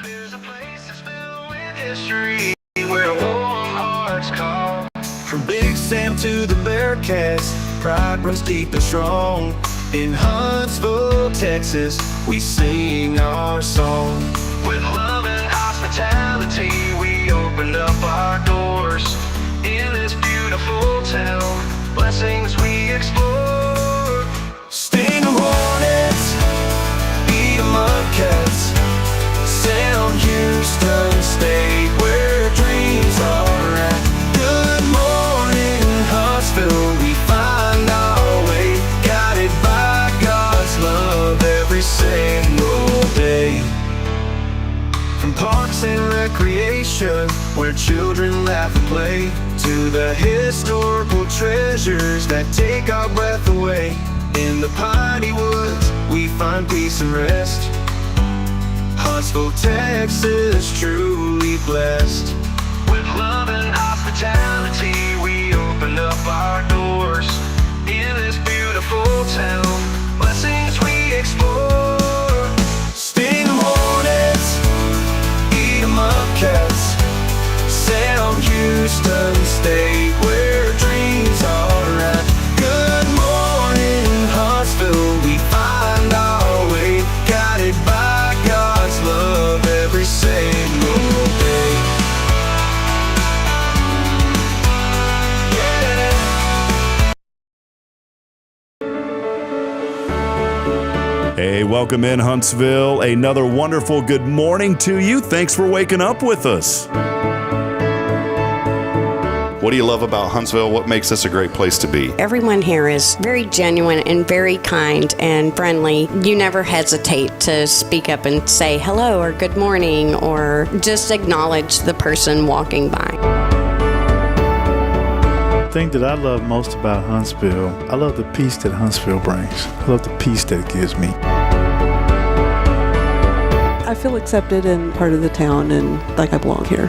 There's a place that's filled with history where warm hearts call. From Big Sam to the Bearcats, pride runs deep and strong. In Huntsville, Texas, we sing our song. With love and hospitality, we open up our doors. In this beautiful town, blessings we explore. Sting of hornets, beat 'em up cats, Sound Houston State, where dreams are at. Good morning, Huntsville, we find our way, guided by God's love every single day. From parks and recreation, where children laugh and play, to the historical treasures that take our breath away. In the piney woods, we find peace and rest. Huntsville, Texas, truly blessed. With love and hospitality, we open up our doors. In this beautiful town, blessings we explore. Sting 'em hornets, eat 'em up cats, Sound Houston State, where dreams are at. Good morning, Huntsville, we find our way, guided by God's love every single day. Hey, welcome in Huntsville. Another wonderful good morning to you. Thanks for waking up with us. What do you love about Huntsville? What makes this a great place to be? Everyone here is very genuine and very kind and friendly. You never hesitate to speak up and say hello or good morning or just acknowledge the person walking by. The thing that I love most about Huntsville, I love the peace that Huntsville brings. I love the peace that it gives me. I feel accepted and part of the town and like I belong here.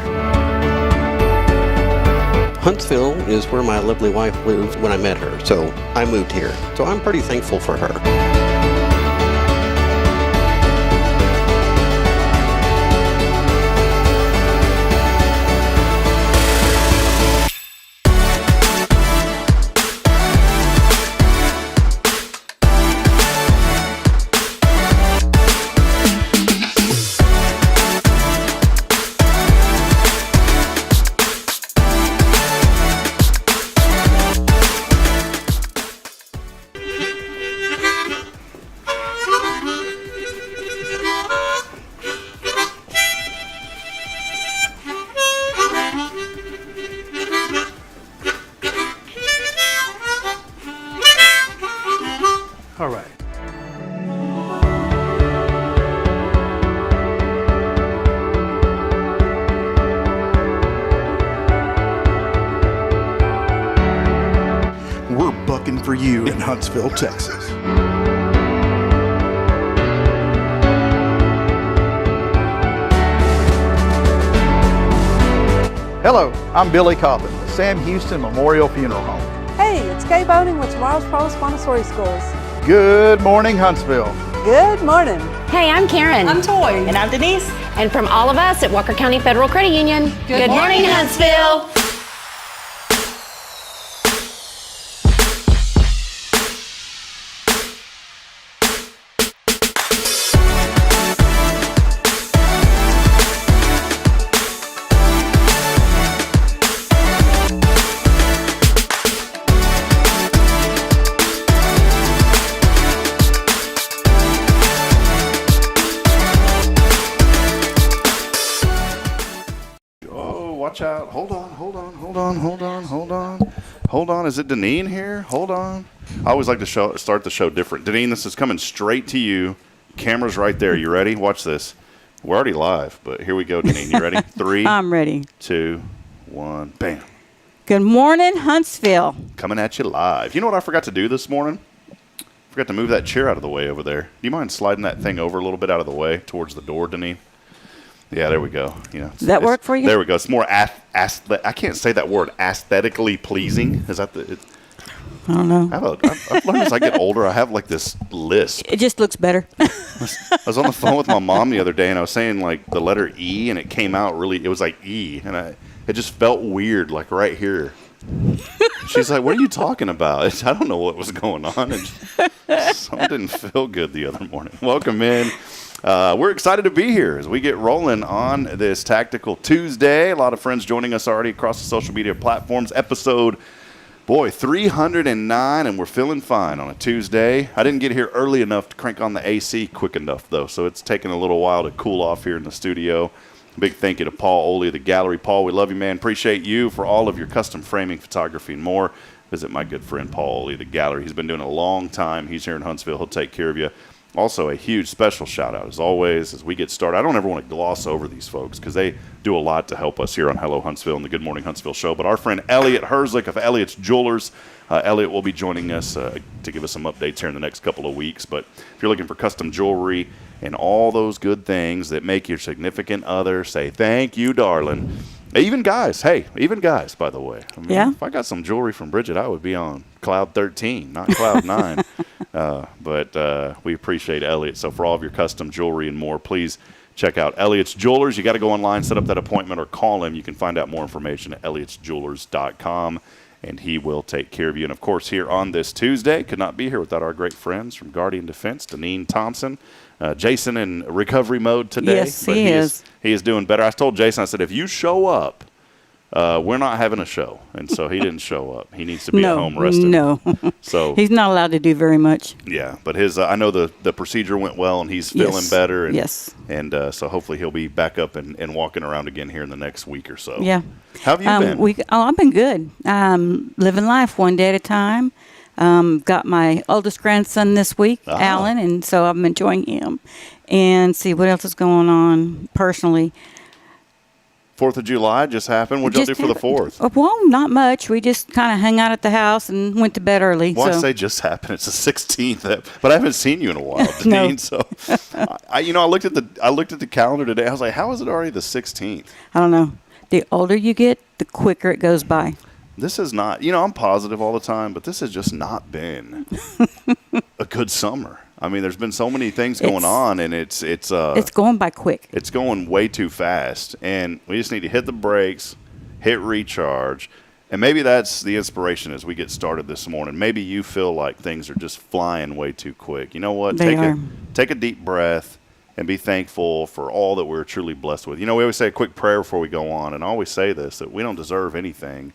Huntsville is where my lovely wife lived when I met her, so I moved here. So I'm pretty thankful for her. All right. We're bucking for you in Huntsville, Texas. Hello, I'm Billy Cobbin, the Sam Houston Memorial Funeral Home. Hey, it's Kay Boning with Tomorrow's Promise Montessori Schools. Good morning, Huntsville. Good morning. Hey, I'm Karen. I'm Toy. And I'm Denise. And from all of us at Walker County Federal Credit Union, good morning, Huntsville. Watch out. Hold on. Is it Deneane here? Hold on. I always like to start the show different. Deneane, this is coming straight to you. Camera's right there. You ready? Watch this. We're already live, but here we go, Deneane. You ready? 3, I'm ready. 2, 1, bam. Good morning, Huntsville. Coming at you live. You know what I forgot to do this morning? Forgot to move that chair out of the way over there. Do you mind sliding that thing over a little bit out of the way towards the door, Deneane? Yeah, there we go. You know, does that work for you? There we go. It's more I can't say that word. Aesthetically pleasing. Is that the? I don't know. I've learned as I get older, I have like this lisp. It just looks better. I was on the phone with my mom the other day, and I was saying like the letter E, and it came out really. It was like E, and it just felt weird, like right here. She's like, "What are you talking about?" I don't know what was going on, and something didn't feel good the other morning. Welcome in. We're excited to be here as we get rolling on this Tactical Tuesday. A lot of friends joining us already across the social media platforms. Episode 309, and we're feeling fine on a Tuesday. I didn't get here early enough to crank on the AC quick enough, though, so it's taking a little while to cool off here in the studio. Big thank you to Paul Oley of the Gallery. Paul, we love you, man. Appreciate you for all of your custom framing, photography, and more. Visit my good friend Paul Oley of the Gallery. He's been doing it a long time. He's here in Huntsville. He'll take care of you. Also, a huge special shout-out, as always, as we get started. I don't ever want to gloss over these folks because they do a lot to help us here on Hello Huntsville and the Good Morning Huntsville show. But our friend Elliot Herzlich of Elliot's Jewelers, Elliot will be joining us to give us some updates here in the next couple of weeks. But if you're looking for custom jewelry and all those good things that make your significant other say, "Thank you, darling." Even guys, by the way. I mean, yeah. If I got some jewelry from Bridget, I would be on cloud 13, not cloud 9. But we appreciate Elliot. So for all of your custom jewelry and more, please check out Elliot's Jewelers. You got to go online, set up that appointment, or call him. You can find out more information at elliotsjewelers.com, and he will take care of you. And, of course, here on this Tuesday, could not be here without our great friends from Guardian Defense, Deneane, Thompson. Jason in recovery mode today. Yes, he is. He is doing better. I told Jason, I said, if you show up, we're not having a show. And so he didn't show up. He needs to be at home resting. No. So he's not allowed to do very much. Yeah, but his I know the procedure went well, and he's feeling better. And, yes. And so hopefully he'll be back up and walking around again here in the next week or so. Yeah. How have you been? I've been good. Living life one day at a time. Got my oldest grandson this week, Alan, and so I'm enjoying him. And see what else is going on personally. 4th of July just happened. What did y'all do for the 4th? Well, not much. We just kind of hung out at the house and went to bed early. Well, I say just happened. It's the 16th, but I haven't seen you in a while, Deneane. No. So, I looked at the calendar today. I was like, how is it already the 16th? I don't know. The older you get, the quicker it goes by. This is not, I'm positive all the time, but this has just not been a good summer. I mean, there's been so many things going on, and it's going by quick. It's going way too fast, and we just need to hit the brakes, hit recharge, and maybe that's the inspiration as we get started this morning. Maybe you feel like things are just flying way too quick. You know what? Take a deep breath and be thankful for all that we're truly blessed with. We always say a quick prayer before we go on, and I always say this, that we don't deserve anything,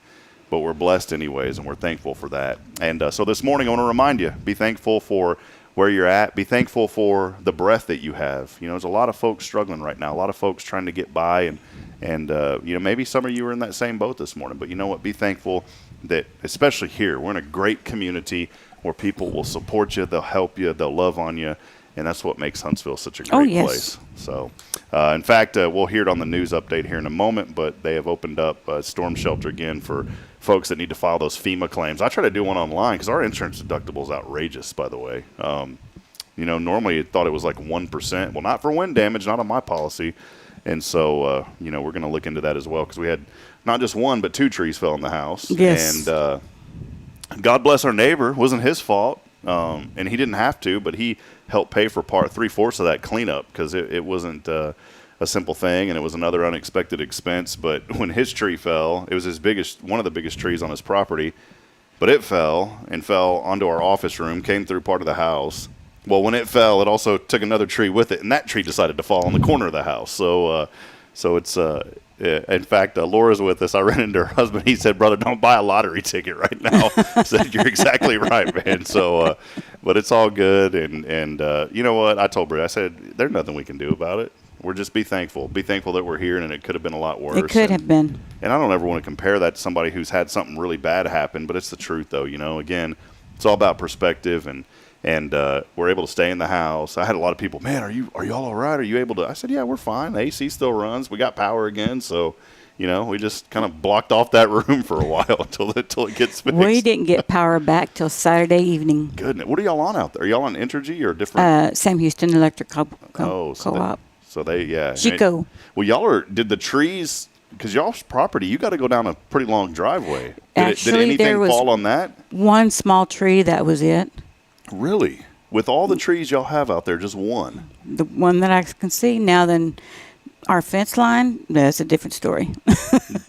but we're blessed anyways, and we're thankful for that. And so this morning, I want to remind you, be thankful for where you're at. Be thankful for the breath that you have. There's a lot of folks struggling right now, a lot of folks trying to get by, and maybe some of you are in that same boat this morning. But you know what? Be thankful that, especially here, we're in a great community where people will support you, they'll help you, they'll love on you, and that's what makes Huntsville such a great place. So, in fact, we'll hear it on the news update here in a moment, but they have opened up a storm shelter again for folks that need to file those FEMA claims. I try to do one online because our insurance deductible is outrageous, by the way. Normally I thought it was like 1%. Well, not for wind damage, not on my policy. And so, we're going to look into that as well because we had not just one, but 2 trees fell in the house. Yes. And God bless our neighbor. It wasn't his fault. And he didn't have to, but he helped pay for 3/4 of that cleanup because it wasn't a simple thing, and it was another unexpected expense. But when his tree fell, it was one of the biggest trees on his property, but it fell onto our office room, came through part of the house. Well, when it fell, it also took another tree with it, and that tree decided to fall on the corner of the house. So it's in fact, Laura's with us. I ran into her husband. He said, "Brother, don't buy a lottery ticket right now." I said, "You're exactly right, man." So, but it's all good. And you know what? I told Britt, I said, "There's nothing we can do about it. We're just be thankful. Be thankful that we're here, and it could have been a lot worse." It could have been. And I don't ever want to compare that to somebody who's had something really bad happen, but it's the truth, though. Again, it's all about perspective, and we're able to stay in the house. I had a lot of people, "Man, are you all right? Are you able to?" I said, "Yeah, we're fine. The AC still runs. We got power again." So, we just kind of blocked off that room for a while until it gets fixed. We didn't get power back till Saturday evening. Goodness. What are y'all on out there? Are y'all on Entergy or different? Sam Houston Electric Co-op. So they, Chico. Well, did the trees because y'all's property, you got to go down a pretty long driveway. Actually, did anything there was fall on that? one small tree, that was it. Really? With all the trees y'all have out there, just one? The one that I can see. Now then, our fence line, that's a different story.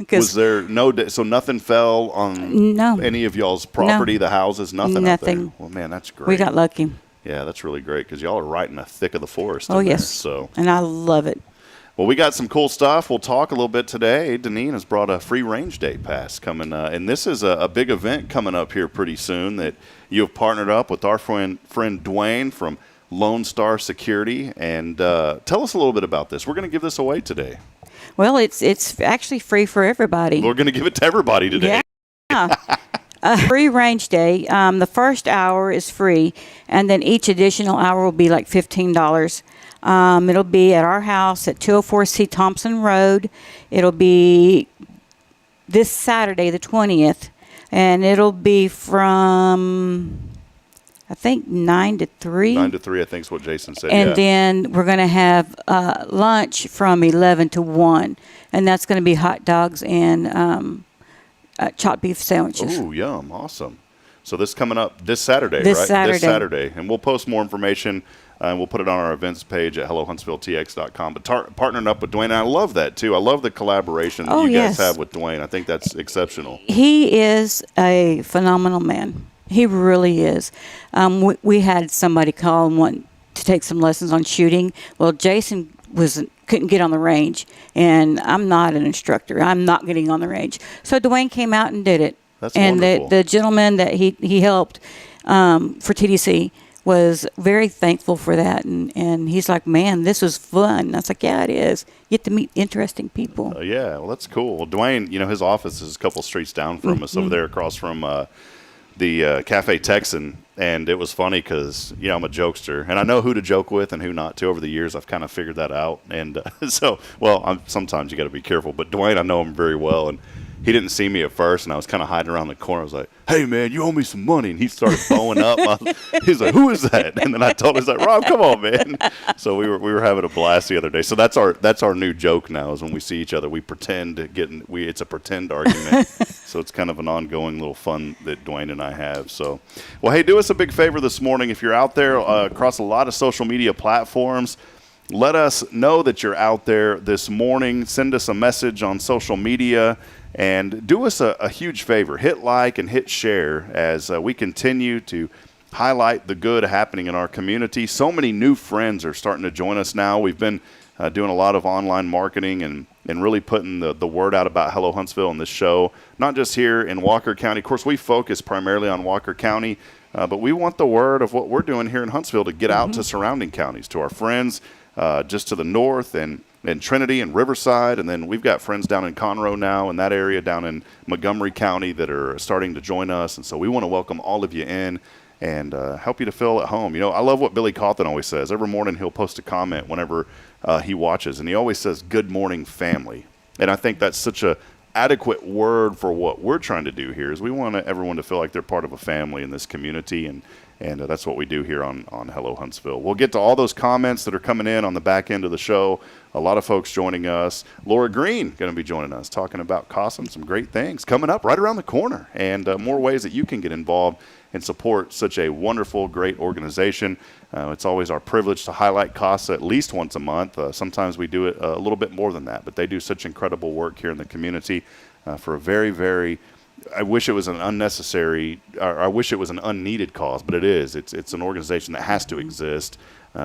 Was there so nothing fell on any of y'all's property, the houses, nothing out there? Well, man, that's great. We got lucky. Yeah, that's really great because y'all are right in the thick of the forest. Oh, yes. So. And I love it. Well, we got some cool stuff. We'll talk a little bit today. Deneane has brought a free range day pass coming, and this is a big event coming up here pretty soon that you have partnered up with our friend Dwayne from Lone Star Security. And tell us a little bit about this. We're going to give this away today. Well, it's actually free for everybody. We're going to give it to everybody today. Yeah. Free range day. The first hour is free, and then each additional hour will be like $15. It'll be at our house at 204C Thompson Road. It'll be this Saturday, the 20th, and it'll be from, I think, 9 to 3. 9 to 3, I think is what Jason said. And then we're going to have lunch from 11 to 1, and that's going to be hot dogs and chopped beef sandwiches. Ooh, yum. Awesome. So this coming up this Saturday, right? This Saturday. And we'll post more information. And we'll put it on our events page at hellohuntsvilletx.com. But partnering up with Dwayne, and I love that, too. I love the collaboration that you guys have with Dwayne. I think that's exceptional. He is a phenomenal man. He really is. We had somebody call and want to take some lessons on shooting. Well, Jason couldn't get on the range, and I'm not an instructor. I'm not getting on the range. So Dwayne came out and did it. That's wonderful. And the gentleman that he helped for TDC was very thankful for that, and he's like, man, this was fun. I was like, yeah, it is. You get to meet interesting people. Yeah, well, that's cool. Well, Dwayne, his office is a couple streets down from us over there across from the Cafe Texan, and it was funny because, I'm a jokester, and I know who to joke with and who not to. Over the years, I've kind of figured that out, and sometimes you got to be careful, but Dwayne, I know him very well, and he didn't see me at first, and I was kind of hiding around the corner. I was like, hey, man, you owe me some money. And he started bowing up. He's like, who is that? And then I told him, he's like, Rob, come on, man. So we were having a blast the other day. So that's our new joke now is when we see each other, we pretend it's a pretend argument. So it's kind of an ongoing little fun that Dwayne and I have. So, well, hey, do us a big favor this morning. If you're out there across a lot of social media platforms, let us know that you're out there this morning. Send us a message on social media. And do us a huge favor. Hit like and hit share as we continue to highlight the good happening in our community. So many new friends are starting to join us now. We've been doing a lot of online marketing and really putting the word out about Hello Huntsville and this show, not just here in Walker County. Of course, we focus primarily on Walker County, but we want the word of what we're doing here in Huntsville to get out to surrounding counties, to our friends just to the north and Trinity and Riverside, and then we've got friends down in Conroe now in that area, down in Montgomery County that are starting to join us, and so we want to welcome all of you in and help you to feel at home. I love what Billy Cawthon always says. Every morning he'll post a comment whenever he watches, and he always says, good morning, family. And I think that's such a adequate word for what we're trying to do here is we want everyone to feel like they're part of a family in this community, and that's what we do here on Hello Huntsville. We'll get to all those comments that are coming in on the back end of the show. A lot of folks joining us. Laura Green going to be joining us, talking about CASA and some great things coming up right around the corner, and more ways that you can get involved and support such a wonderful, great organization. It's always our privilege to highlight CASA at least once a month. Sometimes we do it a little bit more than that, but they do such incredible work here in the community for a very, very I wish it was an unnecessary, or I wish it was an unneeded cause, but it is. It's an organization that has to exist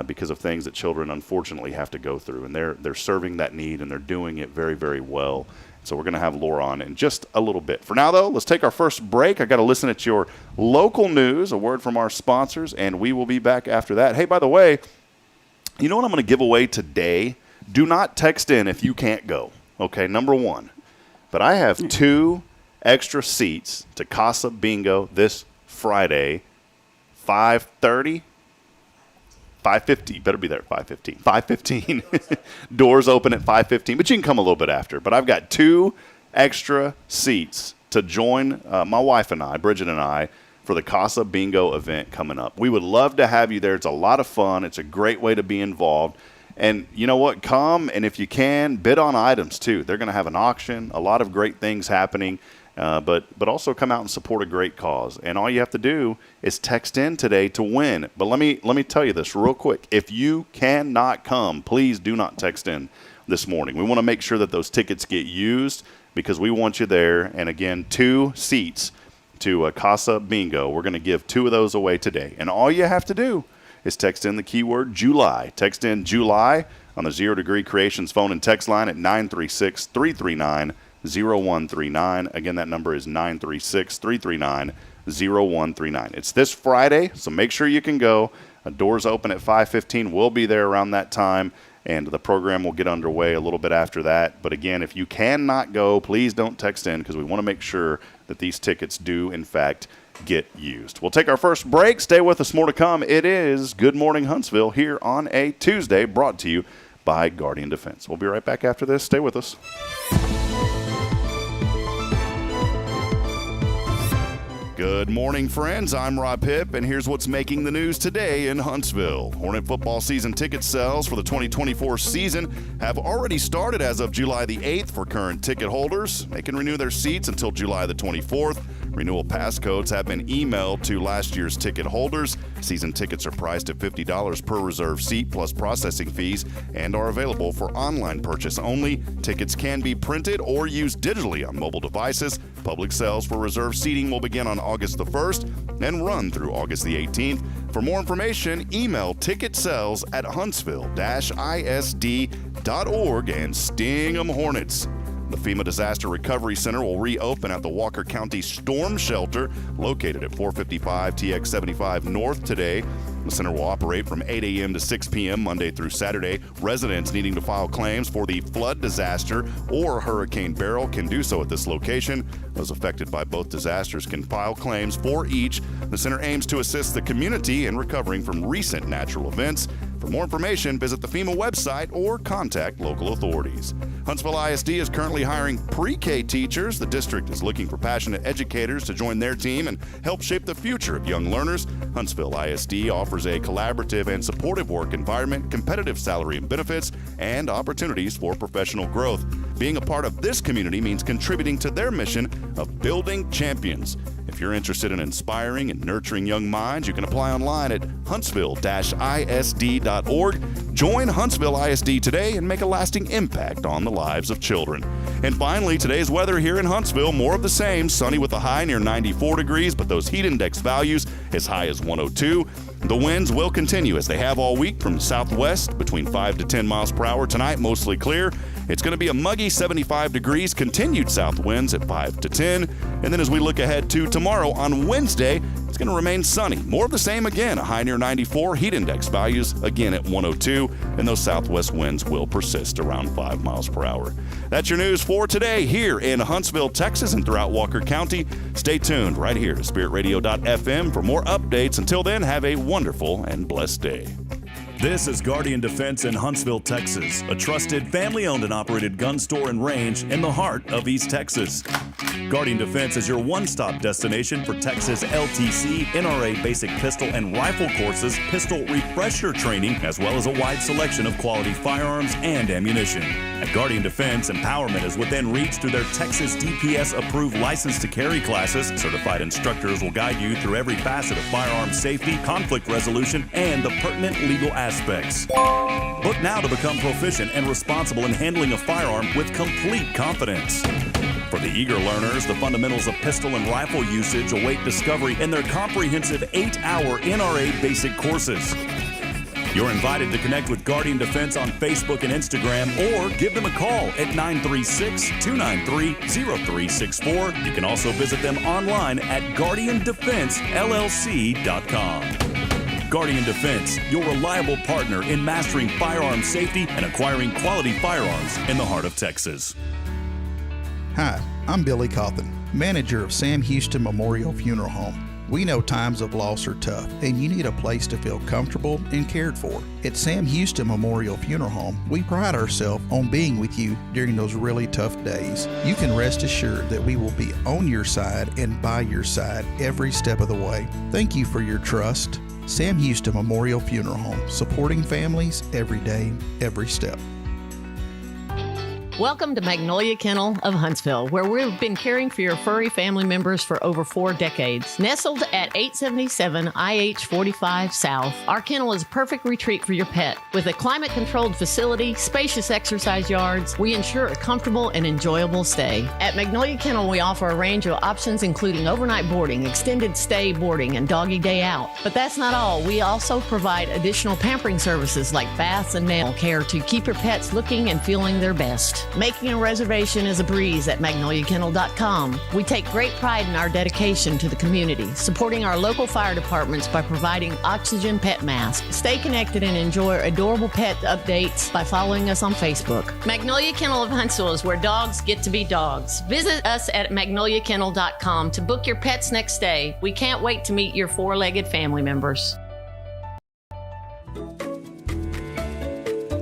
because of things that children unfortunately have to go through, and they're serving that need, and they're doing it very, very well. So we're going to have Laura on in just a little bit. For now, though, let's take our first break. I got to listen at your local news, a word from our sponsors, and we will be back after that. Hey, by the way, you know what I'm going to give away today? Do not text in if you can't go. Okay, number one. But I have 2 extra seats to CASA Bingo this Friday, 5:30, 5:50. Better be there at 5:15. 5:15. Doors open at 5:15, but you can come a little bit after. But I've got 2 extra seats to join my wife and I, Bridget and I, for the CASA Bingo event coming up. We would love to have you there. It's a lot of fun. It's a great way to be involved. And you know what? Come, and if you can, bid on items too. They're going to have an auction, a lot of great things happening, but also come out and support a great cause. And all you have to do is text in today to win. But let me tell you this real quick. If you cannot come, please do not text in this morning. We want to make sure that those tickets get used because we want you there. And again, 2 seats to CASA Bingo. We're going to give 2 of those away today. And all you have to do is text in the keyword July. Text in July on the 0 Degree Creations phone and text line at 936-339-0139. Again, that number is 936-339-0139. It's this Friday, so make sure you can go. Doors open at 5:15. We'll be there around that time, and the program will get underway a little bit after that. But again, if you cannot go, please don't text in because we want to make sure that these tickets do, in fact, get used. We'll take our first break. Stay with us, more to come. It is Good Morning Huntsville here on a Tuesday, brought to you by Guardian Defense. We'll be right back after this. Stay with us. Good morning, friends. I'm Rob Pipp, and here's what's making the news today in Huntsville. Hornet football season ticket sales for the 2024 season have already started as of July the 8th for current ticket holders. They can renew their seats until July the 24th. Renewal pass codes have been emailed to last year's ticket holders. Season tickets are priced at $50 per reserved seat plus processing fees and are available for online purchase only. Tickets can be printed or used digitally on mobile devices. Public sales for reserved seating will begin on August the 1st and run through August the 18th. For more information, email ticketsales@huntsville-isd.org and sting 'em Hornets. The FEMA Disaster Recovery Center will reopen at the Walker County Storm Shelter, located at 455 TX 75 North today. The center will operate from 8 a.m. to 6 p.m. Monday through Saturday. Residents needing to file claims for the flood disaster or Hurricane Beryl can do so at this location. Those affected by both disasters can file claims for each. The center aims to assist the community in recovering from recent natural events. For more information, visit the FEMA website or contact local authorities. Huntsville ISD is currently hiring pre-K teachers. The district is looking for passionate educators to join their team and help shape the future of young learners. Huntsville ISD offers a collaborative and supportive work environment, competitive salary and benefits, and opportunities for professional growth. Being a part of this community means contributing to their mission of building champions. If you're interested in inspiring and nurturing young minds, you can apply online at huntsville-isd.org. Join Huntsville ISD today and make a lasting impact on the lives of children. And finally, today's weather here in Huntsville, more of the same. Sunny with a high near 94 degrees, but those heat index values as high as 102. The winds will continue as they have all week from southwest between 5 to 10 miles per hour. Tonight, mostly clear. It's going to be a muggy 75 degrees, continued south winds at 5 to 10. And then as we look ahead to tomorrow on Wednesday, it's going to remain sunny. More of the same again, a high near 94, heat index values again at 102, and those southwest winds will persist around 5 miles per hour. That's your news for today here in Huntsville, Texas, and throughout Walker County. Stay tuned right here to spiritradio.fm for more updates. Until then, have a wonderful and blessed day. This is Guardian Defense in Huntsville, Texas, a trusted family-owned and operated gun store and range in the heart of East Texas. Guardian Defense is your one-stop destination for Texas LTC, NRA basic pistol and rifle courses, pistol refresher training, as well as a wide selection of quality firearms and ammunition. At Guardian Defense, empowerment is within reach through their Texas DPS-approved license to carry classes. Certified instructors will guide you through every facet of firearm safety, conflict resolution, and the pertinent legal aspects. Book now to become proficient and responsible in handling a firearm with complete confidence. For the eager learners, the fundamentals of pistol and rifle usage await discovery in their comprehensive 8-hour NRA basic courses. You're invited to connect with Guardian Defense on Facebook and Instagram, or give them a call at 936-293-0364. You can also visit them online at guardiandefensellc.com. Guardian Defense, your reliable partner in mastering firearm safety and acquiring quality firearms in the heart of Texas. Hi, I'm Billy Cawthon, manager of Sam Houston Memorial Funeral Home. We know times of loss are tough, and you need a place to feel comfortable and cared for. At Sam Houston Memorial Funeral Home, we pride ourselves on being with you during those really tough days. You can rest assured that we will be on your side and by your side every step of the way. Thank you for your trust. Sam Houston Memorial Funeral Home, supporting families every day, every step. Welcome to Magnolia Kennel of Huntsville, where we've been caring for your furry family members for over 4 decades. Nestled at 877 IH 45 South, our kennel is a perfect retreat for your pet. With a climate-controlled facility, spacious exercise yards, we ensure a comfortable and enjoyable stay. At Magnolia Kennel, we offer a range of options including overnight boarding, extended stay boarding, and doggy day out. But that's not all. We also provide additional pampering services like baths and nail care to keep your pets looking and feeling their best. Making a reservation is a breeze at magnoliakennel.com. We take great pride in our dedication to the community, supporting our local fire departments by providing oxygen pet masks. Stay connected and enjoy adorable pet updates by following us on Facebook. Magnolia Kennel of Huntsville is where dogs get to be dogs. Visit us at magnoliakennel.com to book your pet's next stay. We can't wait to meet your 4-legged family members.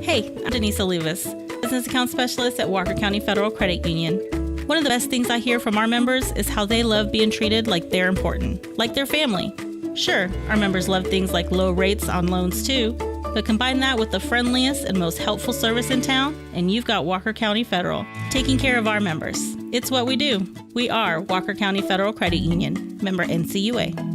Hey, I'm Denise Olivas, Business Account Specialist at Walker County Federal Credit Union. One of the best things I hear from our members is how they love being treated like they're important, like their family. Sure, our members love things like low rates on loans too, but combine that with the friendliest and most helpful service in town, and you've got Walker County Federal, taking care of our members. It's what we do. We are Walker County Federal Credit Union, member NCUA.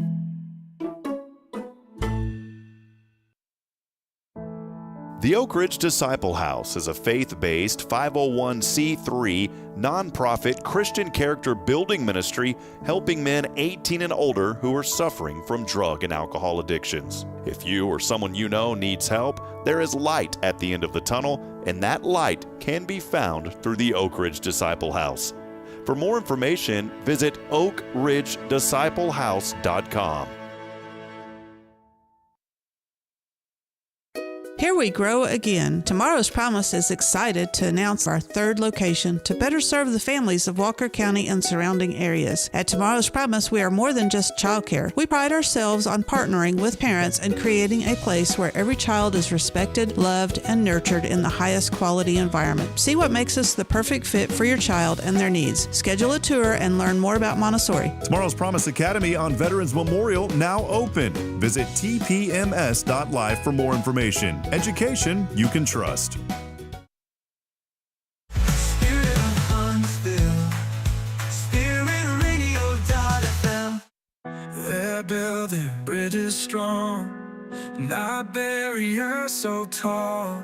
The Oak Ridge Disciple House is a faith-based 501c3 nonprofit Christian character building ministry helping men 18 and older who are suffering from drug and alcohol addictions. If you or someone you know needs help, there is light at the end of the tunnel, and that light can be found through the Oak Ridge Disciple House. For more information, visit oakridgedisciplehouse.com. Here we grow again. Tomorrow's Promise is excited to announce our 3rd location to better serve the families of Walker County and surrounding areas. At Tomorrow's Promise, we are more than just childcare. We pride ourselves on partnering with parents and creating a place where every child is respected, loved, and nurtured in the highest quality environment. See what makes us the perfect fit for your child and their needs. Schedule a tour and learn more about Montessori. Tomorrow's Promise Academy on Veterans Memorial now open. Visit tpms.live for more information. Education you can trust. Spirit of Huntsville, spiritradio.fm. They're building bridges strong, not barriers so tall.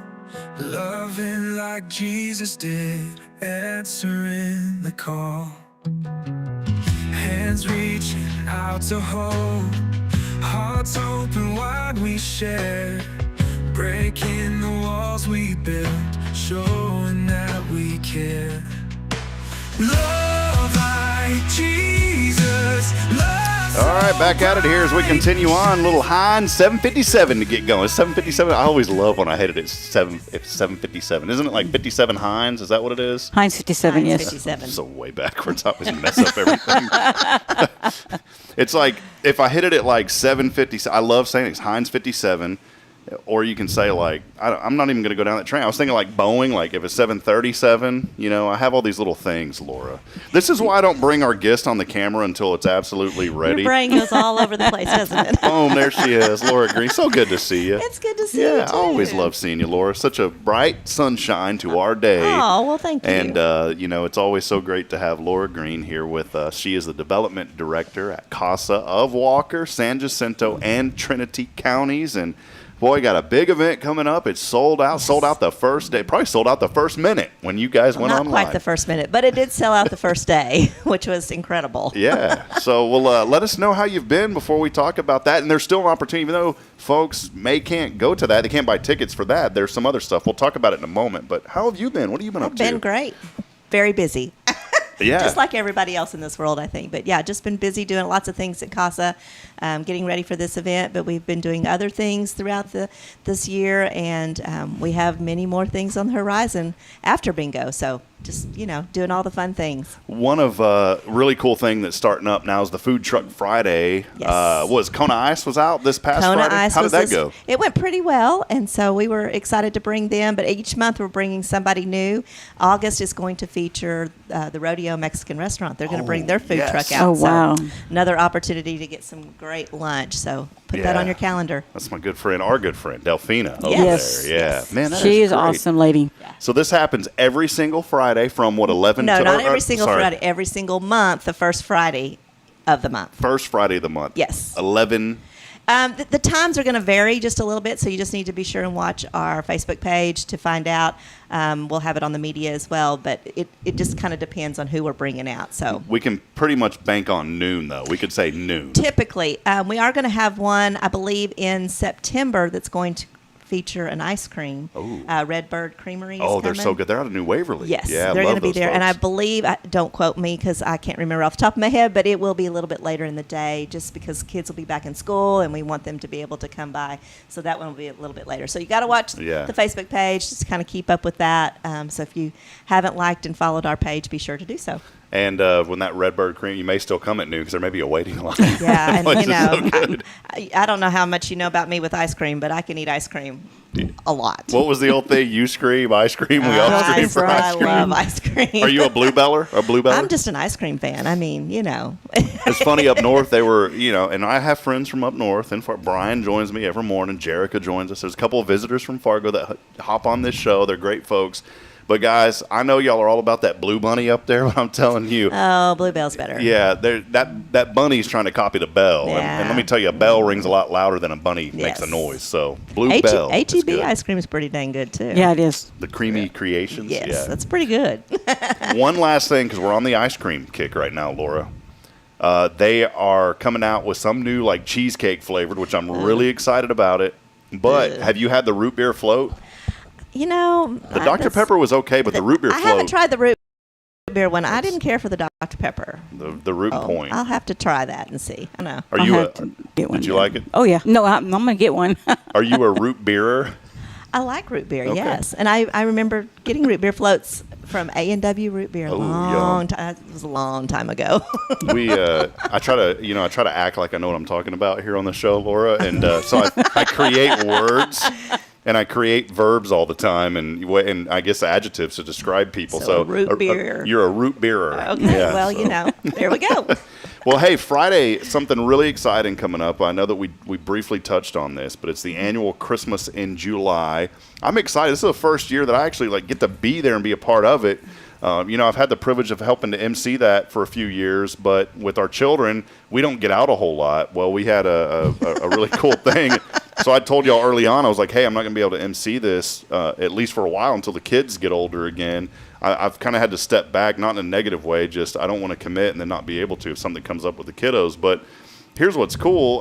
Loving like Jesus did, answering the call. Hands reaching out to hold, hearts open wide we share. Breaking the walls we built, showing that we care. Love like Jesus, love. All right, back at it here as we continue on. Little Heinz 757 to get going. 757. I always love when I hit it at 757. Isn't it like 57 Heinz? Is that what it is? Heinz 57, Heinz yes. 57. I'm so way backwards. I always mess up everything. It's like if I hit it at like 757. I love saying it's Heinz 57. Or you can say, like, I'm not even going to go down that train. I was thinking, like, Boeing, like, if it's 737, you know, I have all these little things, Laura. This is why I don't bring our guest on the camera until it's absolutely ready. Your brain goes all over the place, doesn't it? Boom, there she is, Laura Green. So good to see you. It's good to see you, Yeah, too. I always love seeing you, Laura. Such a bright sunshine to our day. Oh, well, thank you. And, you know, it's always so great to have Laura Green here with us. She is the Development Director at CASA of Walker, San Jacinto, and Trinity counties. And boy, got a big event coming up. It's sold out. Sold out the first day. Probably sold out the first minute when you guys went online. Not quite the first minute, but it did sell out the first day, which was incredible. Yeah. So, well, let us know how you've been before we talk about that. And there's still an opportunity, even though folks can't go to that. They can't buy tickets for that. There's some other stuff. We'll talk about it in a moment. But how have you been? What have you been up to? I've been great. Very busy. Yeah. Just like everybody else in this world, I think. But yeah, just been busy doing lots of things at CASA, getting ready for this event. But we've been doing other things throughout this year, and we have many more things on the horizon after bingo. So just, doing all the fun things. One of really cool thing that's starting up now is the Food Truck Friday. Yes. Kona Ice was out this past Kona Friday? Ice How did that go? It went pretty well, and so we were excited to bring them. But each month we're bringing somebody new. August is going to feature the rodeo Patio Mexican restaurant. They're going to bring their food truck out. Oh, wow. So another opportunity to get some great lunch. So put that on your calendar. That's my good friend, our good friend, Delphina over Yes. there. Yeah. Man, that She is great. awesome lady. So this happens every single Friday from what, 11 No, to... not every single sorry, Friday. Every single month, the first Friday of the month. First Friday of the month. Yes. 11... The times are going to vary just a little bit, so you just need to be sure and watch our Facebook page to find out. We'll have it on the media as well, but it just kind of depends on who we're bringing out. So We can pretty much bank on noon, though. We could say noon. typically, we are going to have one, I believe, in September that's going to feature an ice cream. Redbird Creamery is Oh, they're coming. so good. They're out of New Waverly. Yes, Yeah, they're love going to be those there. And I folks. believe, don't quote me because I can't remember off the top of my head, but it will be a little bit later in the day just because kids will be back in school and we want them to be able to come by. So that one will be a little bit later. So you got to watch the Facebook page just to kind of keep up with that. So if you haven't liked and followed our page, be sure to do so. And when that Redbird cream, you may still come at noon because there may be a waiting line. Yeah, and Which you is know, so good. I don't know how much you know about me with ice cream, but I can eat ice cream a lot. What was the old thing? You scream, I scream, we all scream for ice cream. I love ice cream. Are you a bluebeller? A bluebeller? I'm just an ice cream fan. I mean, you know. It's funny up north. They were, and I have friends from up north. And Brian joins me every morning. Jerica joins us. There's a couple of visitors from Fargo that hop on this show. They're great folks. But guys, I know y'all are all about that blue bunny up there, but I'm telling you. Oh, Bluebell's better. Yeah, that bunny's trying to copy the bell. Yeah. And let me tell you, a bell rings a lot louder than a bunny makes a noise. So, Bluebell. H-E-B ice cream is pretty dang good, too. Yeah, it is. The creamy creations. Yes, yeah. that's pretty good. One last thing, because we're on the ice cream kick right now, Laura. They are coming out with some new like cheesecake flavored, which I'm really excited about it. But have you had the root beer float? You know, The Dr. Pepper was okay, but the root beer I float. haven't tried the root beer one. I didn't care for the Dr. Pepper. The root point. I'll have to try that and see. I know. Are you did you like it? Oh, yeah. No, I'm going to get one. Are you a root beerer? I like root beer, Okay. yes. And I remember getting root beer floats from A&W Root Beer long time. It was a long time ago. I try to act like I know what I'm talking about here on the show, Laura, and so I create words and I create verbs all the time and I guess adjectives to describe people. So root beer. You're a root beerer. Okay, Yeah, well, so. there we go. Well, hey, Friday, something really exciting coming up. I know that we briefly touched on this, but it's the annual Christmas in July. I'm excited. This is the first year that I actually get to be there and be a part of it. I've had the privilege of helping to MC that for a few years, but with our children, we don't get out a whole lot. Well, we had a really cool thing. So I told y'all early on, I was like, hey, I'm not going to be able to MC this, at least for a while until the kids get older again. I've kind of had to step back, not in a negative way, just I don't want to commit and then not be able to if something comes up with the kiddos. But here's what's cool.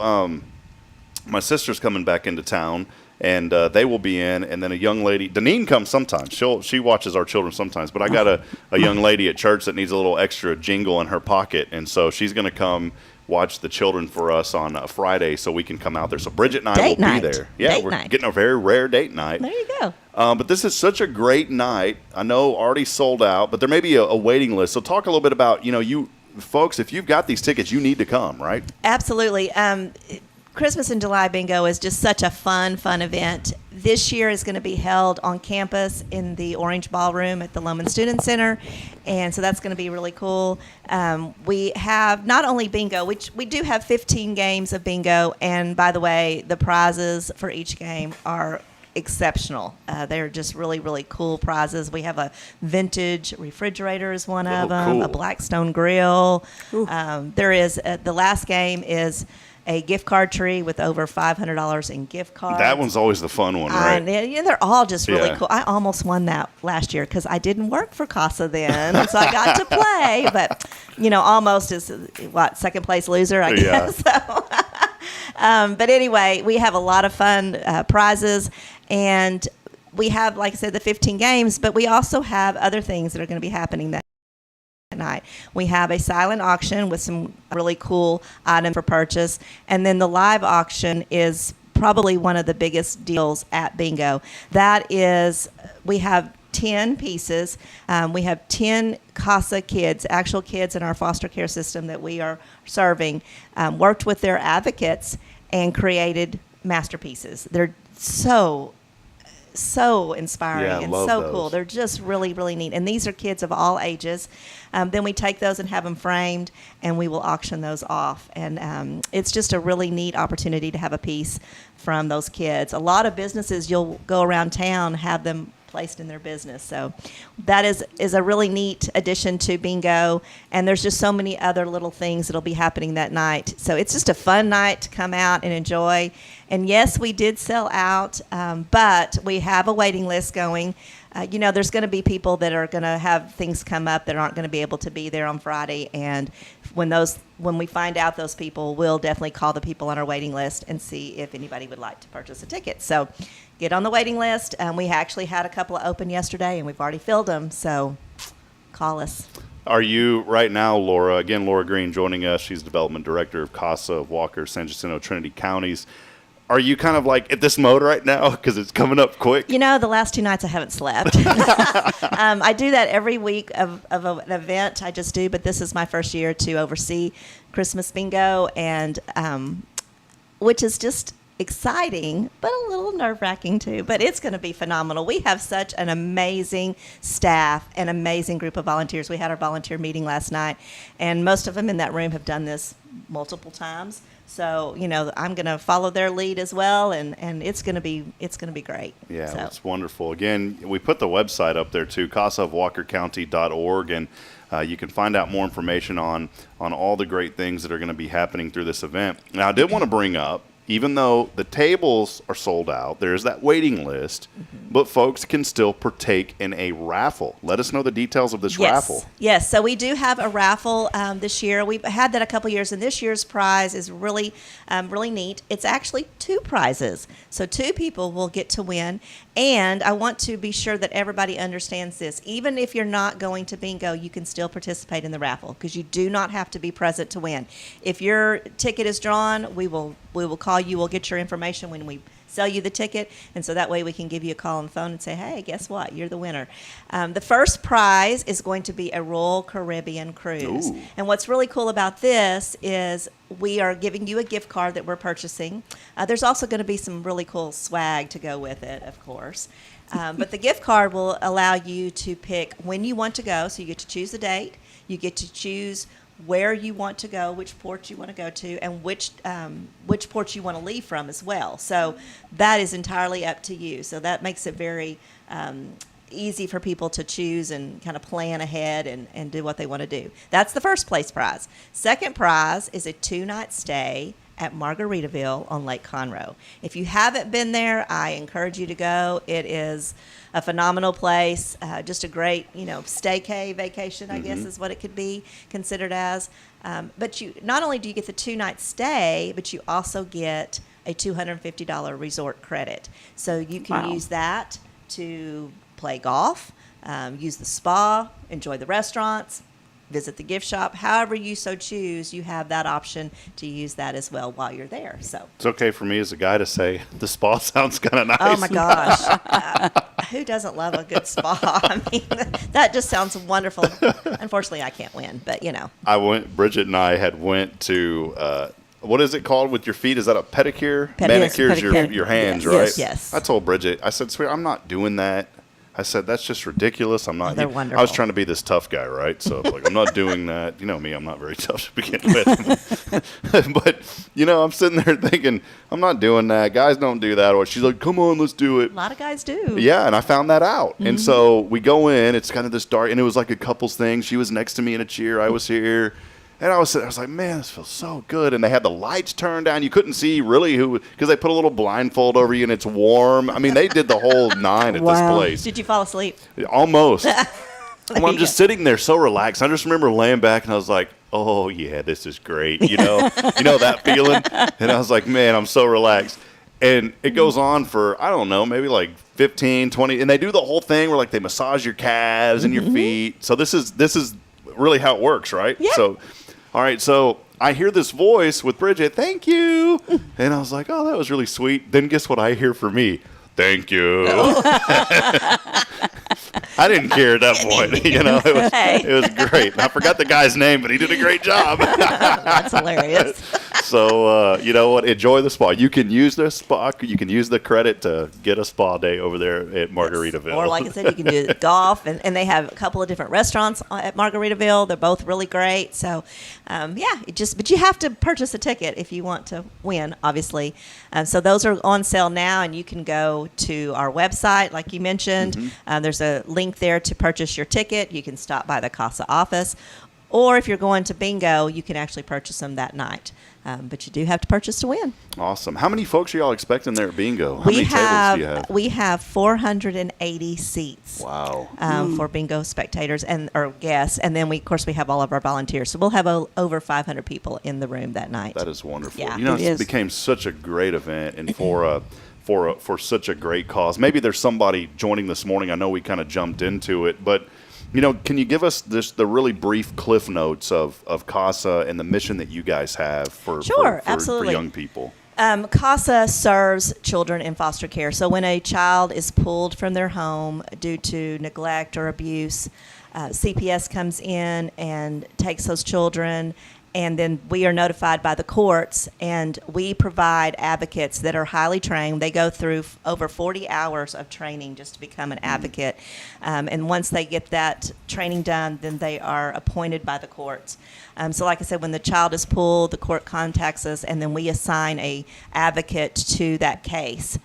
My sister's coming back into town, and they will be in, and then a young lady, Deneane comes sometimes. She watches our children sometimes, but I got a young lady at church that needs a little extra jingle in her pocket, and so she's going to come watch the children for us on a Friday so we can come out there. So Bridget and I will be there. Yeah, we're getting a very rare date night. There you go. But this is such a great night. I know already sold out, but there may be a waiting list. So talk a little bit about, you folks, if you've got these tickets, you need to come, right? Absolutely. Christmas in July Bingo is just such a fun event. This year is going to be held on campus in the Orange Ballroom at the Loman Student Center, and so that's going to be really cool. We have not only bingo, which we do have 15 games of bingo, and by the way, the prizes for each game are exceptional. They're just really, really cool prizes. We have a vintage refrigerator is one of them, cool. a Blackstone grill. There is, the last game is a gift card tree with over $500 in gift cards. That one's always the fun one, right? They're all just really Yeah. cool. I almost won that last year because I didn't work for CASA then, and so I got to play. But almost is second place loser, I guess. So, but anyway, we have a lot of fun prizes, and we have, like I said, the 15 games. But we also have other things that are going to be happening that night. We have a silent auction with some really cool items for purchase, and then the live auction is probably one of the biggest deals at Bingo. That is, we have 10 pieces. We have 10 CASA kids, actual kids in our foster care system that we are serving, worked with their advocates and created masterpieces. They're so so inspiring Yeah, and love so those. cool. They're just really, really neat. And these are kids of all ages. Then we take those and have them framed, and we will auction those off. And it's just a really neat opportunity to have a piece from those kids. A lot of businesses, you'll go around town, have them placed in their business. So that is a really neat addition to bingo. And there's just so many other little things that'll be happening that night. So it's just a fun night to come out and enjoy. And yes, we did sell out, but we have a waiting list going. There's going to be people that are going to have things come up that aren't going to be able to be there on Friday. And when we find out those people, we'll definitely call the people on our waiting list and see if anybody would like to purchase a ticket. So get on the waiting list. We actually had a couple open yesterday, and we've already filled them. So call us. Are you right now, Laura? Again, Laura Green joining us. She's Development Director of CASA of Walker, San Jacinto, Trinity counties. Are you kind of like at this mode right now because it's coming up quick? The last 2 nights I haven't slept. I do that every week of an event I just do, but this is my first year to oversee Christmas bingo, and which is just exciting, but a little nerve-wracking too. But it's going to be phenomenal. We have such an amazing staff, an amazing group of volunteers. We had our volunteer meeting last night, and most of them in that room have done this multiple times. So, I'm going to follow their lead as well, and it's going to be great. Yeah, so. It's wonderful. Again, we put the website up there too, casaofwalkercounty.org, and you can find out more information on all the great things that are going to be happening through this event. Now, I did want to bring up, even though the tables are sold out, there's that waiting list, but folks can still partake in a raffle. Let us know the details of this raffle. Yes, so we do have a raffle this year. We've had that a couple years, and this year's prize is really, really neat. It's actually 2 prizes, so 2 people will get to win. And I want to be sure that everybody understands this. Even if you're not going to bingo, you can still participate in the raffle because you do not have to be present to win. If your ticket is drawn, we will call you. We'll get your information when we sell you the ticket, and so that way we can give you a call on the phone and say, hey, guess what? You're the winner. The first prize is going to be a Royal Caribbean cruise. Ooh. And what's really cool about this is we are giving you a gift card that we're purchasing. There's also going to be some really cool swag to go with it, of course. But the gift card will allow you to pick when you want to go, so you get to choose the date. You get to choose where you want to go, which port you want to go to, and which port you want to leave from as well. So that is entirely up to you. So that makes it very easy for people to choose and kind of plan ahead and do what they want to do. That's the first place prize. Second prize is a 2-night stay at Margaritaville on Lake Conroe. If you haven't been there, I encourage you to go. It is a phenomenal place, just a great, staycay vacation, I guess is what it could be considered as. But you not only do you get the 2-night stay, but you also get a $250 resort credit. So you can use that to play golf, use the spa, enjoy the restaurants, visit the gift shop. However you so choose, you have that option to use that as well while you're there. So It's okay for me as a guy to say the spa sounds kind of nice. oh my gosh, who doesn't love a good spa? I mean, that just sounds wonderful. Unfortunately, I can't win, but Bridget and I had went to what is it called with your feet? Is that a pedicure? Manicures your hands, right? Yes. I told Bridget, I said, sweetie, I'm not doing that. I said, that's just ridiculous. I'm not. They're wonderful. I was trying to be this tough guy, right? So I'm not doing that. You know me, I'm not very tough to begin with. But, I'm sitting there thinking, I'm not doing that. Guys don't do that. Or she's like, come on, let's do it. A lot of guys do. Yeah, and I found that out. And so we go in. It's kind of this dark, and it was like a couples thing. She was next to me in a chair. I was here. And I was like, man, this feels so good. And they had the lights turned down. You couldn't see really who, because they put a little blindfold over you and it's warm. I mean, they did the whole 9 at this place. Did you fall asleep? Almost. I'm just sitting there so relaxed. I just remember laying back and I was like, oh, yeah, this is great. You know that feeling? And I was like, man, I'm so relaxed. And it goes on for, I don't know, maybe like 15, 20. And they do the whole thing where like they massage your calves and your feet. So this is really how it works, right? Yeah. So, all right, so I hear this voice with Bridget, thank you. And I was like, oh, that was really sweet. Then guess what I hear for me? Thank you. I didn't care at that point. It was great. I forgot the guy's name, but he did a great job. That's hilarious. So, you know what? Enjoy the spa. You can use the spa. You can use the credit to get a spa day over there at Margaritaville. Or, like I said, you can do golf, and they have a couple of different restaurants at Margaritaville. They're both really great. So, but you have to purchase a ticket if you want to win, obviously. So those are on sale now, and you can go to our website, like you mentioned. There's a link there to purchase your ticket. You can stop by the CASA office. Or if you're going to bingo, you can actually purchase them that night. But you do have to purchase to win. Awesome. How many folks are y'all expecting there at bingo? How many tables do you have? We have 480 seats. Wow. For bingo spectators or guests. And then, we have all of our volunteers. So we'll have over 500 people in the room that night. That is wonderful. Yeah. It became such a great event, and for such a great cause. Maybe there's somebody joining this morning. I know we kind of jumped into it, but can you give us the really brief cliff notes of CASA and the mission that you guys have for young people? CASA serves children in foster care. So when a child is pulled from their home due to neglect or abuse, CPS comes in and takes those children, and then we are notified by the courts, and we provide advocates that are highly trained. They go through over 40 hours of training just to become an advocate. And once they get that training done, then they are appointed by the courts. So like I said, when the child is pulled, the court contacts us, and then we assign a advocate to that case.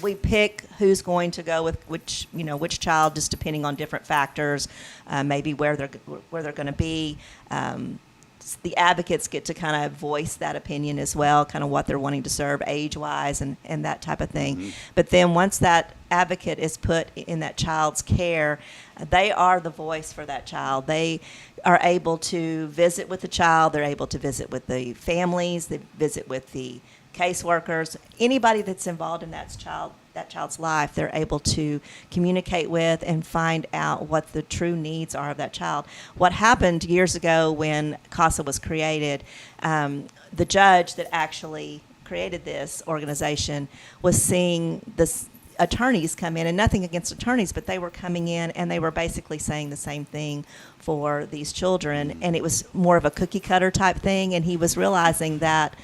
We pick who's going to go with which child, just depending on different factors, maybe where they're going to be. The advocates get to kind of voice that opinion as well, kind of what they're wanting to serve age-wise and that type of thing. But then once that advocate is put in that child's care, they are the voice for that child. They are able to visit with the child. They're able to visit with the families. They visit with the caseworkers, anybody that's involved in that child's life. They're able to communicate with and find out what the true needs are of that child. What happened years ago when CASA was created, the judge that actually created this organization was seeing this attorneys come in, and nothing against attorneys, but they were coming in and they were basically saying the same thing for these children, and it was more of a cookie cutter type thing, and he was realizing that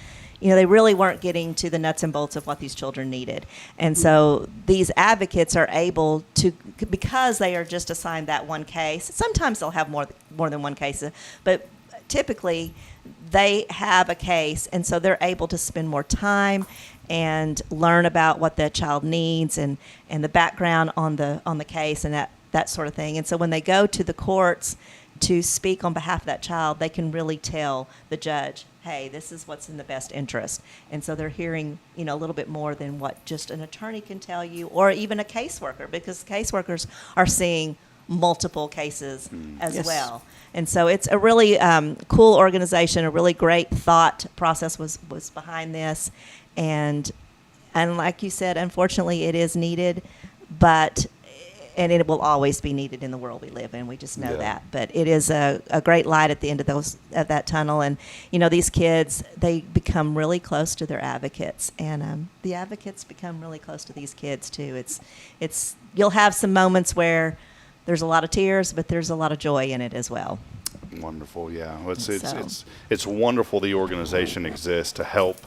they really weren't getting to the nuts and bolts of what these children needed. And so these advocates are able to, because they are just assigned that one case, sometimes they'll have more than one case, but typically they have a case, and so they're able to spend more time and learn about what that child needs and the background on the case and that sort of thing. And so when they go to the courts to speak on behalf of that child, they can really tell the judge, hey, this is what's in the best interest. And so they're hearing, a little bit more than what just an attorney can tell you, or even a caseworker, because caseworkers are seeing multiple cases as well. And so it's a really cool organization, a really great thought process was behind this. And like you said, unfortunately, it is needed, and it will always be needed in the world we live in. We just know that. But it is a great light at the end of that tunnel. And, these kids, they become really close to their advocates. And the advocates become really close to these kids, too. It's you'll have some moments where there's a lot of tears, but there's a lot of joy in it as well. Wonderful, yeah. It's wonderful the organization exists to help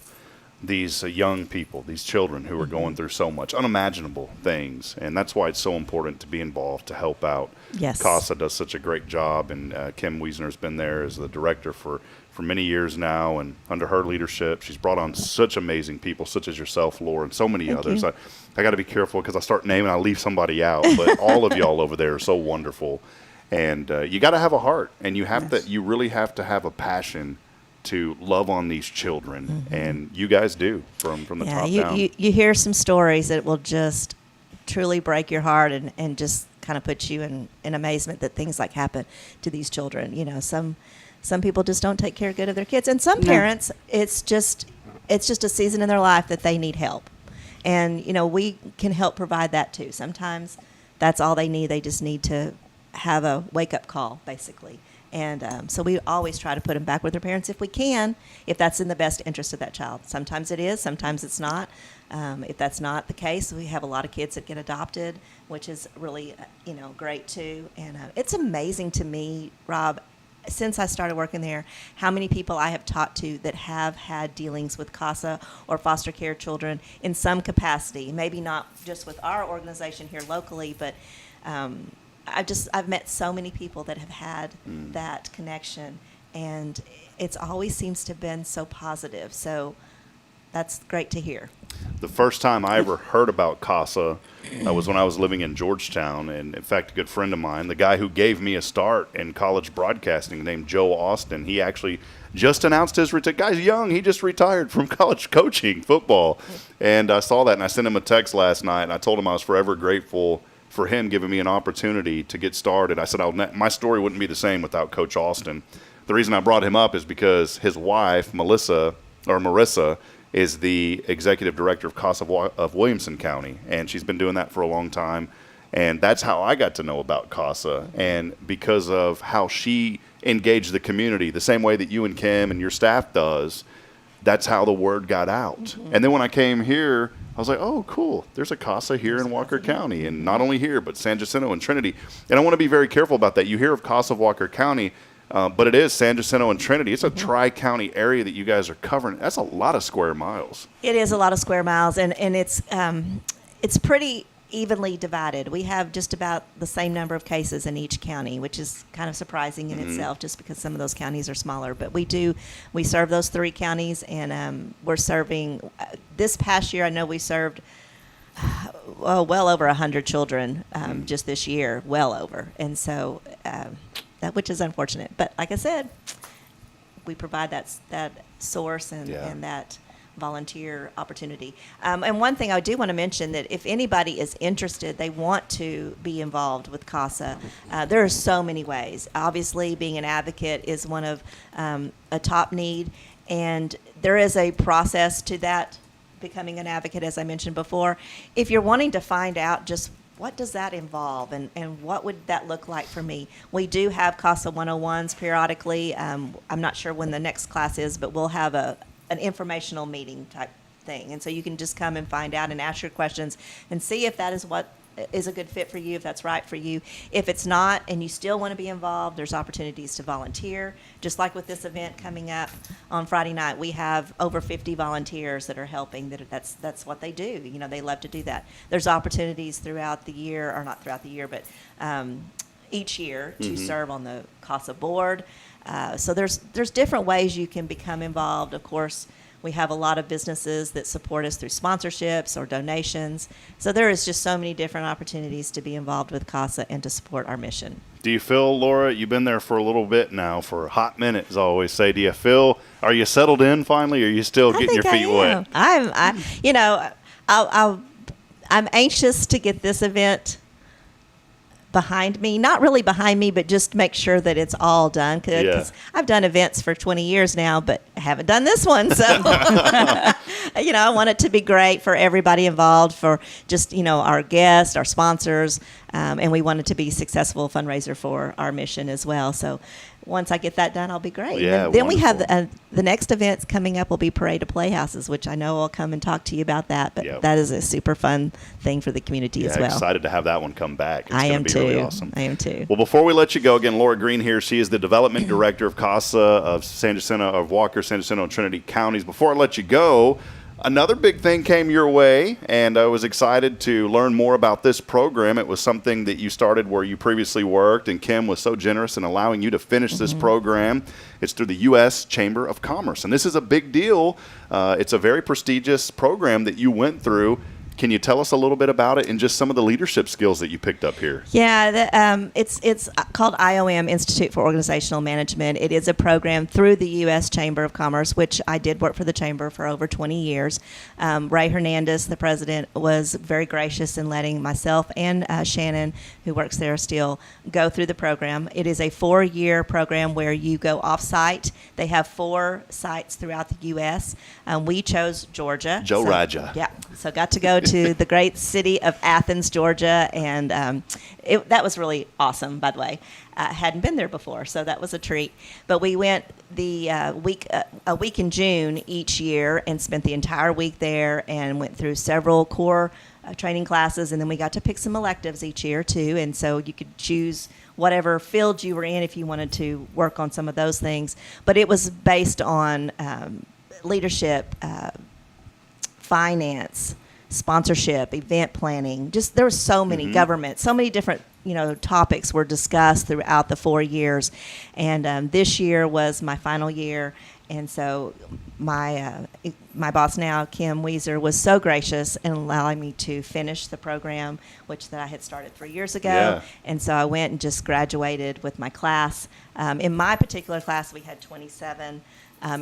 these young people, these children who are going through so much unimaginable things, and that's why it's so important to be involved to help out. Yes. CASA does such a great job, and Kim Wiesner's been there as the director for many years now, and under her leadership, she's brought on such amazing people, such as yourself, Laura, and so many others. I got to be careful because I start naming, I leave somebody out, but all of y'all over there are so wonderful, and you got to have a heart, and you really have to have a passion to love on these children, and you guys do from the top down. You hear some stories that will just truly break your heart and just kind of put you in amazement that things like happen to these children. Some people just don't take care good of their kids, and some parents, it's just a season in their life that they need help, and we can help provide that too. Sometimes that's all they need. They just need to have a wake-up call, basically. And so we always try to put them back with their parents if we can, if that's in the best interest of that child. Sometimes it is, sometimes it's not. If that's not the case, we have a lot of kids that get adopted, which is really, great too. And it's amazing to me, Rob, since I started working there, how many people I have talked to that have had dealings with CASA or foster care children in some capacity. Maybe not just with our organization here locally, but I've met so many people that have had that connection, and it's always seems to have been so positive. So that's great to hear. The first time I ever heard about CASA was when I was living in Georgetown. And in fact, a good friend of mine, the guy who gave me a start in college broadcasting named Joe Austin, he actually just announced his retirement. Guy's young. He just retired from college coaching football. And I saw that, and I sent him a text last night, and I told him I was forever grateful for him giving me an opportunity to get started. I said, my story wouldn't be the same without Coach Austin. The reason I brought him up is because his wife, Marissa, is the executive director of CASA of Williamson County, and she's been doing that for a long time. And that's how I got to know about CASA, and because of how she engaged the community, the same way that you and Kim and your staff does, that's how the word got out. Mm-hmm. And then when I came here, I was like, oh, cool, there's a CASA here in Walker County, and not only here, but San Jacinto and Trinity. And I want to be very careful about that. You hear of CASA of Walker County, but it is San Jacinto and Trinity. It's a tri-county area that you guys are covering. That's a lot of square miles. It is a lot of square miles, and it's pretty evenly divided. We have just about the same number of cases in each county, which is kind of surprising in itself, just because some of those counties are smaller. But we serve those 3 counties, and we're serving this past year. I know we served well over 100 children just this year, well over, and so. That which is unfortunate, but like I said, we provide that source and that volunteer opportunity. And one thing I do want to mention, that if anybody is interested, they want to be involved with CASA, there are so many ways. Obviously, being an advocate is one of a top need, and there is a process to that, becoming an advocate, as I mentioned before. If you're wanting to find out just what does that involve, and what would that look like for me? We do have CASA 101s periodically. I'm not sure when the next class is, but we'll have an informational meeting type thing. And so you can just come and find out and ask your questions and see if that is what is a good fit for you, if that's right for you. If it's not and you still want to be involved, there's opportunities to volunteer. Just like with this event coming up on Friday night, we have over 50 volunteers that are helping. That's what they do. They love to do that. There's opportunities throughout the year, or not throughout the year, but each year to serve on the CASA board. So there's different ways you can become involved. Of course, we have a lot of businesses that support us through sponsorships or donations. So there is just so many different opportunities to be involved with CASA and to support our mission. Do you feel, Laura, you've been there for a little bit now, for a hot minute, as I always say, are you settled in finally, or are you still getting your feet wet? I'm anxious to get this event behind me, not really behind me, but just make sure that it's all done, because I've done events for 20 years now, but I haven't done this one. So I want it to be great for everybody involved, for just our guests, our sponsors, and we want it to be a successful fundraiser for our mission as well. So once I get that done, I'll be great. Yeah, then we have the next events coming up will be Parade of Playhouses, which I know I'll come and talk to you about that. But that is a super fun thing for the community as well. Excited to have that one come back. I am too. Really awesome. I am too. Well, before we let you go, again, Laura Green here. She is the development director of CASA of San Jacinto, of Walker, San Jacinto, and Trinity counties. Before I let you go, another big thing came your way, and I was excited to learn more about this program. It was something that you started where you previously worked, and Kim was so generous in allowing you to finish this program. It's through the U.S. Chamber of Commerce, and this is a big deal. It's a very prestigious program that you went through. Can you tell us a little bit about it and just some of the leadership skills that you picked up here? Yeah, it's called IOM, Institute for Organizational Management. It is a program through the U.S. Chamber of Commerce, which I did work for the Chamber for over 20 years. Ray Hernandez, the president, was very gracious in letting myself and Shannon, who works there still, go through the program. It is a 4-year program where you go off-site. They have 4 sites throughout the U.S. We chose Georgia. Raja. Yeah. So got to go to the great city of Athens, Georgia, and that was really awesome, by the way. I hadn't been there before, so that was a treat. But we went a week in June each year and spent the entire week there and went through several core training classes, and then we got to pick some electives each year too, and so you could choose whatever field you were in if you wanted to work on some of those things. But it was based on leadership, finance, sponsorship, event planning. Just there were so many government, so many different topics were discussed throughout the 4 years, and this year was my final year. And so my boss now, Kim Weezer, was so gracious in allowing me to finish the program, which that I had started 3 years ago. Yeah. And so I went and just graduated with my class. In my particular class, we had 27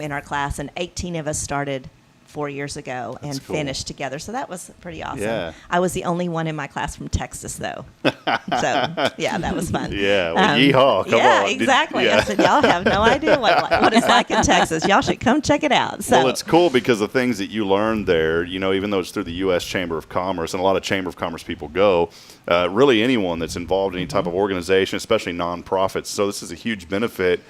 in our class, and 18 of us started 4 years ago and finished together. So that was pretty awesome. Yeah. I was the only one in my class from Texas, though. So, yeah, that was fun. Yeah, well, yeehaw, come on. Yeah, exactly. I said, y'all have no idea what it's like in Texas. Y'all should come check it out. So. Well, it's cool because the things that you learned there, even though it's through the U.S. Chamber of Commerce, and a lot of Chamber of Commerce people go, really anyone that's involved in any type of organization, especially nonprofits. So this is a huge benefit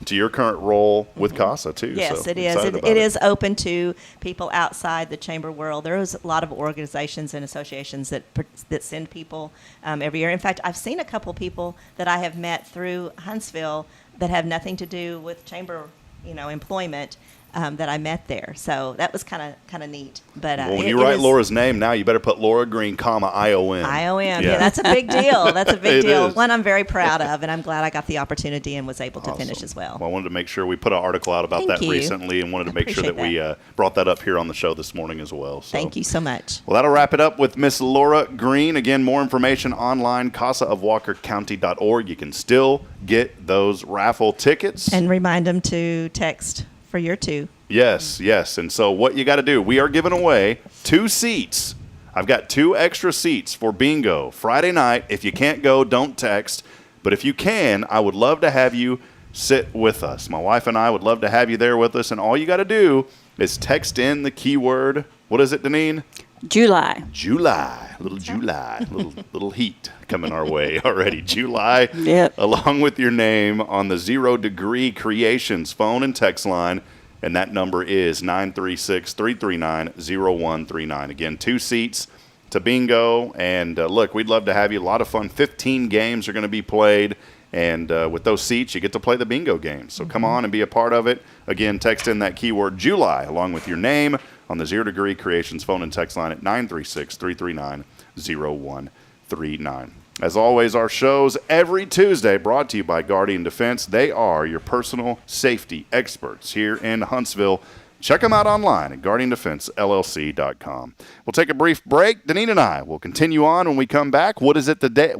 to your current role with CASA, too. Yes, so it is. It is open to people outside the chamber world. There's a lot of organizations and associations that send people every year. In fact, I've seen a couple people that I have met through Huntsville that have nothing to do with chamber, employment. That I met there, so that was kind of neat. But when you write Laura's name now, you better put Laura Green, IOM. IOM, yeah, that's a big deal. That's a big deal. Is. One I'm very proud of, and I'm glad I got the opportunity and was able to finish as well. Well, I wanted to make sure we put an article out about that recently, and wanted to make sure that we brought that up here on the show this morning as well. So. Thank you so much. Well, that'll wrap it up with Miss Laura Green. Again, more information online, CASAofWalkerCounty.org. You can still get those raffle tickets. And remind them to text for your 2. Yes. And so what you got to do, we are giving away 2 seats. I've got 2 extra seats for bingo Friday night. If you can't go, don't text. But if you can, I would love to have you sit with us. My wife and I would love to have you there with us. And all you got to do is text in the keyword. What is it, Deneane? July. July. Little heat coming our way already. July. Yep. Along with your name on the 0 Degree Creations phone and text line. And that number is 936-339-0139. Again, 2 seats to bingo. And look, we'd love to have you. A lot of fun. 15 games are going to be played. And with those seats, you get to play the bingo games. So come on and be a part of it. Again, text in that keyword July along with your name on the 0 Degree Creations phone and text line at 936-339-0139. As always, our shows every Tuesday brought to you by Guardian Defense. They are your personal safety experts here in Huntsville. Check them out online at GuardianDefenseLLC.com. We'll take a brief break. Deneane and I will continue on when we come back. What is it the day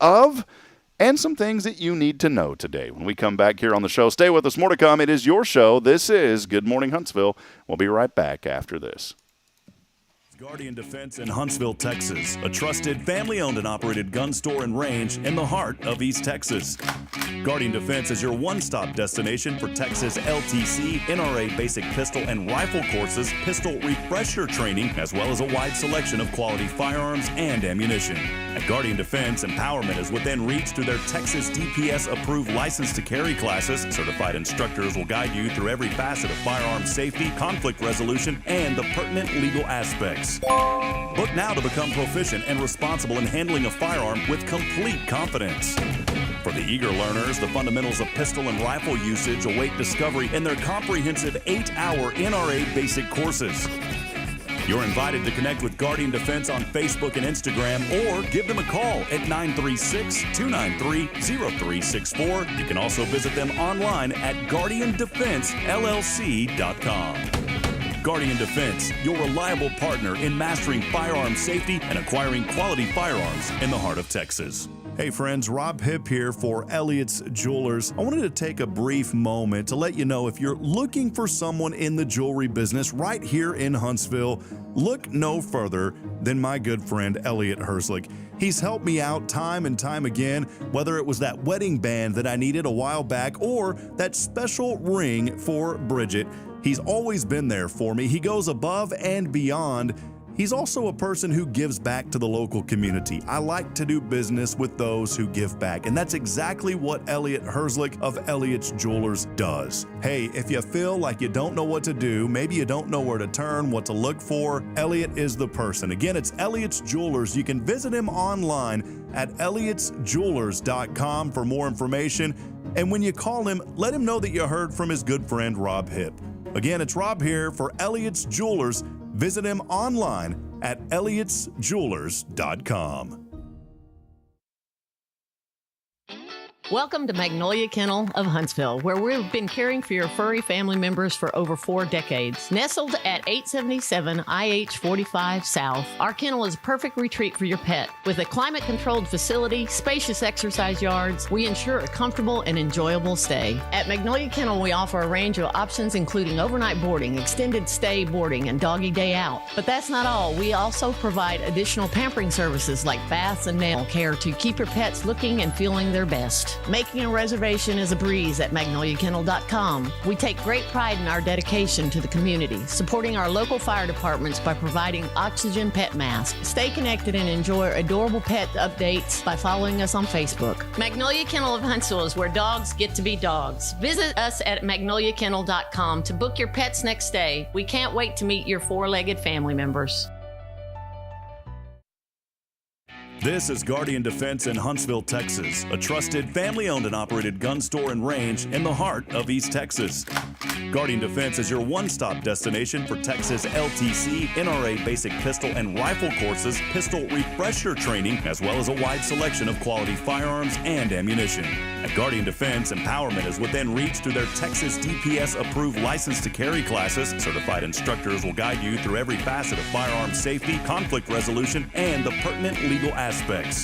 of? And some things that you need to know today. When we come back here on the show, stay with us. More to come. It is your show. This is Good Morning Huntsville. We'll be right back after this. Guardian Defense in Huntsville, Texas, a trusted family-owned and operated gun store and range in the heart of East Texas. Guardian Defense is your one-stop destination for Texas LTC, NRA basic pistol and rifle courses, pistol refresher training, as well as a wide selection of quality firearms and ammunition. At Guardian Defense, empowerment is within reach through their Texas DPS-approved license to carry classes. Certified instructors will guide you through every facet of firearm safety, conflict resolution, and the pertinent legal aspects. Book now to become proficient and responsible in handling a firearm with complete confidence. For the eager learners, the fundamentals of pistol and rifle usage await discovery in their comprehensive 8-hour NRA basic courses. You're invited to connect with Guardian Defense on Facebook and Instagram, or give them a call at 936-293-0364. You can also visit them online at GuardianDefenseLLC.com. Guardian Defense, your reliable partner in mastering firearm safety and acquiring quality firearms in the heart of Texas. Hey friends, Rob Hipp here for Elliott's Jewelers. I wanted to take a brief moment to let you know if you're looking for someone in the jewelry business right here in Huntsville, look no further than my good friend Elliott Herslick. He's helped me out time and time again, whether it was that wedding band that I needed a while back or that special ring for Bridget. He's always been there for me. He goes above and beyond. He's also a person who gives back to the local community. I like to do business with those who give back, and that's exactly what Elliot Herzlich of Elliot's Jewelers does. Hey, if you feel like you don't know what to do, maybe you don't know where to turn, what to look for, Elliot is the person. Again, it's Elliot's Jewelers. You can visit him online at elliotsjewelers.com for more information. And when you call him, let him know that you heard from his good friend Rob Hipp. Again, it's Rob here for Elliot's Jewelers. Visit him online at elliotsjewelers.com. Welcome to Magnolia Kennel of Huntsville, where we've been caring for your furry family members for over 4 decades. Nestled at 877 IH 45 South, our kennel is a perfect retreat for your pet. With a climate-controlled facility, spacious exercise yards, we ensure a comfortable and enjoyable stay. At Magnolia Kennel, we offer a range of options including overnight boarding, extended stay boarding, and doggy day out. But that's not all. We also provide additional pampering services like baths and nail care to keep your pets looking and feeling their best. Making a reservation is a breeze at magnoliakennel.com. We take great pride in our dedication to the community, supporting our local fire departments by providing oxygen pet masks. Stay connected and enjoy adorable pet updates by following us on Facebook. Magnolia Kennel of Huntsville is where dogs get to be dogs. Visit us at magnoliakennel.com to book your pet's next stay. We can't wait to meet your 4-legged family members. This is Guardian Defense in Huntsville, Texas, a trusted family-owned and operated gun store and range in the heart of East Texas. Guardian Defense is your one-stop destination for Texas LTC, NRA basic pistol and rifle courses, pistol refresher training, as well as a wide selection of quality firearms and ammunition. At Guardian Defense, empowerment is within reach through their Texas DPS-approved license to carry classes. Certified instructors will guide you through every facet of firearm safety, conflict resolution, and the pertinent legal aspects.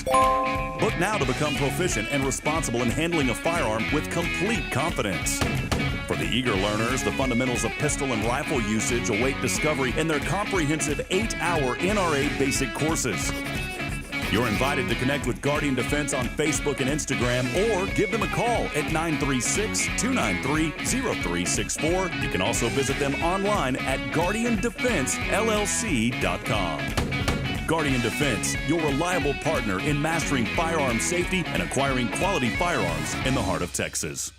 Book now to become proficient and responsible in handling a firearm with complete confidence. For the eager learners, the fundamentals of pistol and rifle usage await discovery in their comprehensive 8-hour NRA basic courses. You're invited to connect with Guardian Defense on Facebook and Instagram, or give them a call at 936-293-0364. You can also visit them online at guardiandefensellc.com. Guardian Defense, your reliable partner in mastering firearm safety and acquiring quality firearms in the heart of Texas.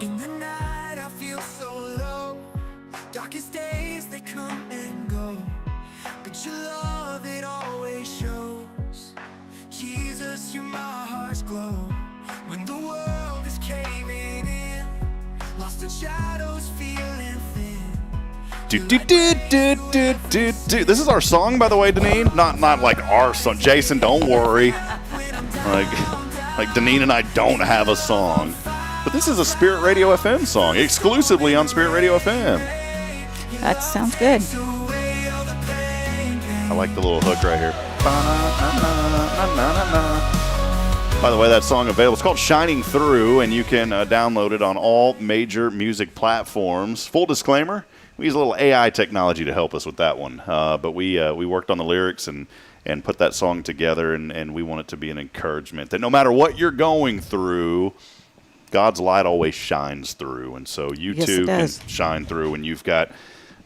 In the night I feel so low. Darkest days they come and go, but your love it always shows. Jesus, you're my heart's glow. When the world is caving in, lost in shadows, feeling thin. This is our song, by the way, Deneane. Not like our song. Jason, don't worry. Like Deneane and I don't have a song. But this is a Spirit Radio FM song, exclusively on Spirit Radio FM. That sounds good. I like the little hook right here. By the way, that song available. It's called Shining Through, and you can download it on all major music platforms. Full disclaimer, we use a little AI technology to help us with that one. But we worked on the lyrics and put that song together, and we want it to be an encouragement that no matter what you're going through, God's light always shines through, and so you too can shine through when you've got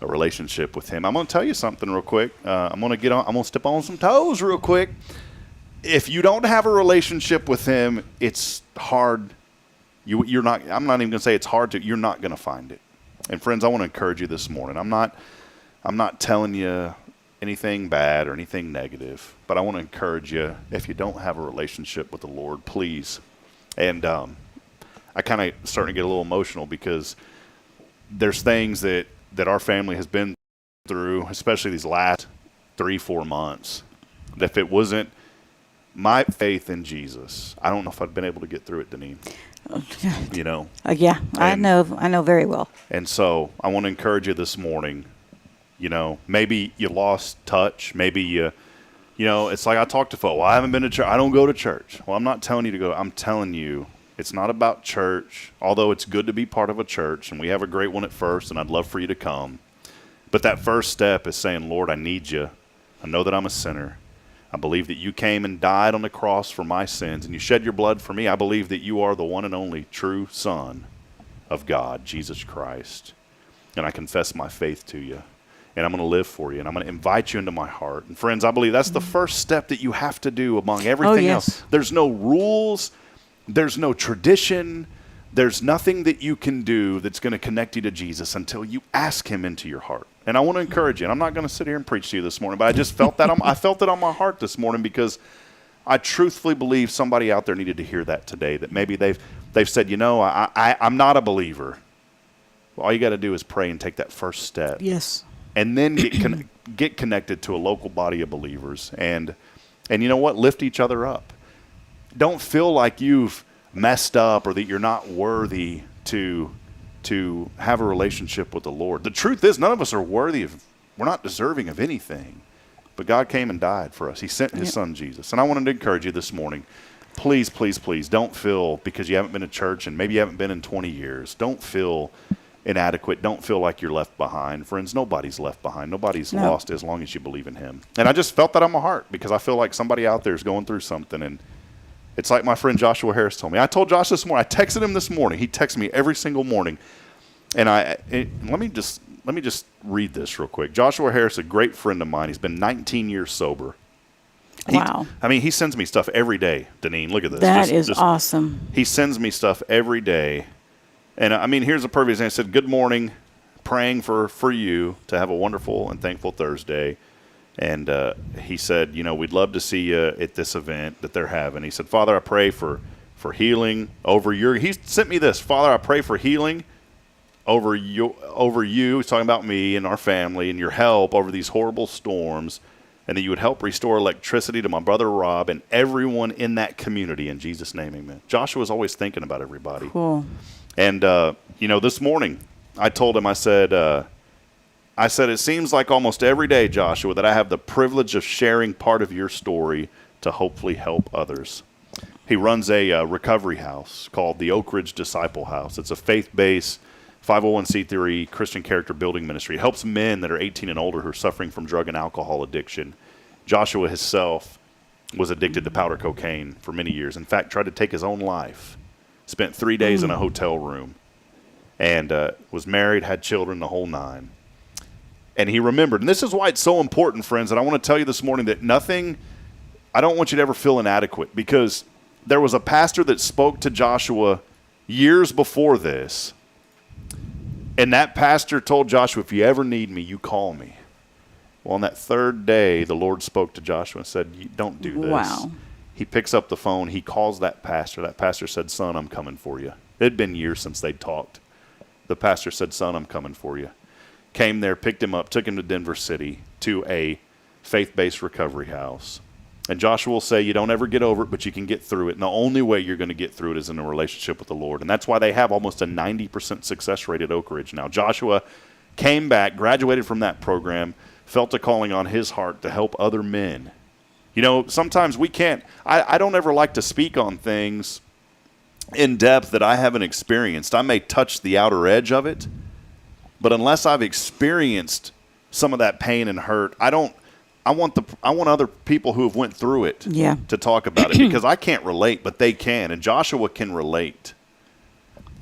a relationship with Him. I'm going to tell you something real quick. I'm going to step on some toes real quick. If you don't have a relationship with Him, it's hard. You're not. I'm not even going to say it's hard to. You're not going to find it. And friends, I want to encourage you this morning. I'm not telling you anything bad or anything negative, but I want to encourage you. If you don't have a relationship with the Lord, please. And I kind of starting to get a little emotional because there's things that our family has been through, especially these last 3-4 months, that if it wasn't my faith in Jesus, I don't know if I'd been able to get through it, Deneane. You know? Yeah, I know very well. And so I want to encourage you this morning. You know, maybe you lost touch. Maybe you know, it's like I talk to folks. Well, I haven't been to church. I don't go to church. Well, I'm not telling you to go. I'm telling you It's not about church, although it's good to be part of a church, and we have a great one at First, and I'd love for you to come. But that first step is saying, Lord, I need you. I know that I'm a sinner. I believe that you came and died on the cross for my sins, and you shed your blood for me. I believe that you are the one and only true Son of God, Jesus Christ. And I confess my faith to you. And I'm going to live for you, and I'm going to invite you into my heart. And friends, I believe that's the first step that you have to do among everything else. There's no rules. There's no tradition. There's nothing that you can do that's going to connect you to Jesus until you ask him into your heart. And I want to encourage you, and I'm not going to sit here and preach to you this morning, but I just felt that I felt it on my heart this morning because I truthfully believe somebody out there needed to hear that today, that maybe they've said, you know, I'm not a believer. Well, all you got to do is pray and take that first step. Yes. And then get connected to a local body of believers. And you know what? Lift each other up. Don't feel like you've messed up or that you're not worthy to have a relationship with the Lord. The truth is, none of us are worthy we're not deserving of anything. But God came and died for us. He sent his son, Jesus. And I wanted to encourage you this morning, please, please, please don't feel, because you haven't been to church and maybe you haven't been in 20 years, don't feel inadequate. Don't feel like you're left behind. Friends, nobody's left behind. Nobody's lost as long as you believe in him. And I just felt that on my heart because I feel like somebody out there is going through something. And it's like my friend Joshua Harris told me. I told Josh this morning. I texted him this morning. He texts me every single morning. And let me just read this real quick. Joshua Harris, a great friend of mine. He's been 19 years sober. Wow. He sends me stuff every day, Deneane. Look at this. That is awesome. He sends me stuff every day. And, here's a perfect example. He said, good morning, praying for you to have a wonderful and thankful Thursday. And he said, we'd love to see you at this event that they're having. He said, Father, I pray for healing over he sent me this. Father, I pray for healing over you. He's talking about me and our family and your help over these horrible storms, and that you would help restore electricity to my brother Rob and everyone in that community. In Jesus' name, amen. Joshua's always thinking about everybody. Cool. And, this morning I told him, I said, it seems like almost every day, Joshua, that I have the privilege of sharing part of your story to hopefully help others. He runs a recovery house called the Oak Ridge Disciple House. It's a faith-based 501c3 Christian character building ministry. It helps men that are 18 and older who are suffering from drug and alcohol addiction. Joshua himself was addicted to powder cocaine for many years. In fact, tried to take his own life. Spent 3 days in a hotel room and was married, had children, the whole nine. And he remembered, and this is why it's so important, friends, and I want to tell you this morning that I don't want you to ever feel inadequate, because there was a pastor that spoke to Joshua years before this, and that pastor told Joshua, if you ever need me, you call me. Well, on that third day, the Lord spoke to Joshua and said, don't do this. Wow. He picks up the phone. He calls that pastor. That pastor said, son, I'm coming for you. It had been years since they'd talked. The pastor said, son, I'm coming for you. Came there, picked him up, took him to Denver City to a faith-based recovery house. And Joshua will say, you don't ever get over it, but you can get through it. And the only way you're going to get through it is in a relationship with the Lord. And that's why they have almost a 90% success rate at Oak Ridge now. Joshua came back, graduated from that program, felt a calling on his heart to help other men. Sometimes we can't. I don't ever like to speak on things in depth that I haven't experienced. I may touch the outer edge of it, but unless I've experienced some of that pain and hurt, I want other people who have went through it to talk about it, because I can't relate, but they can, and Joshua can relate.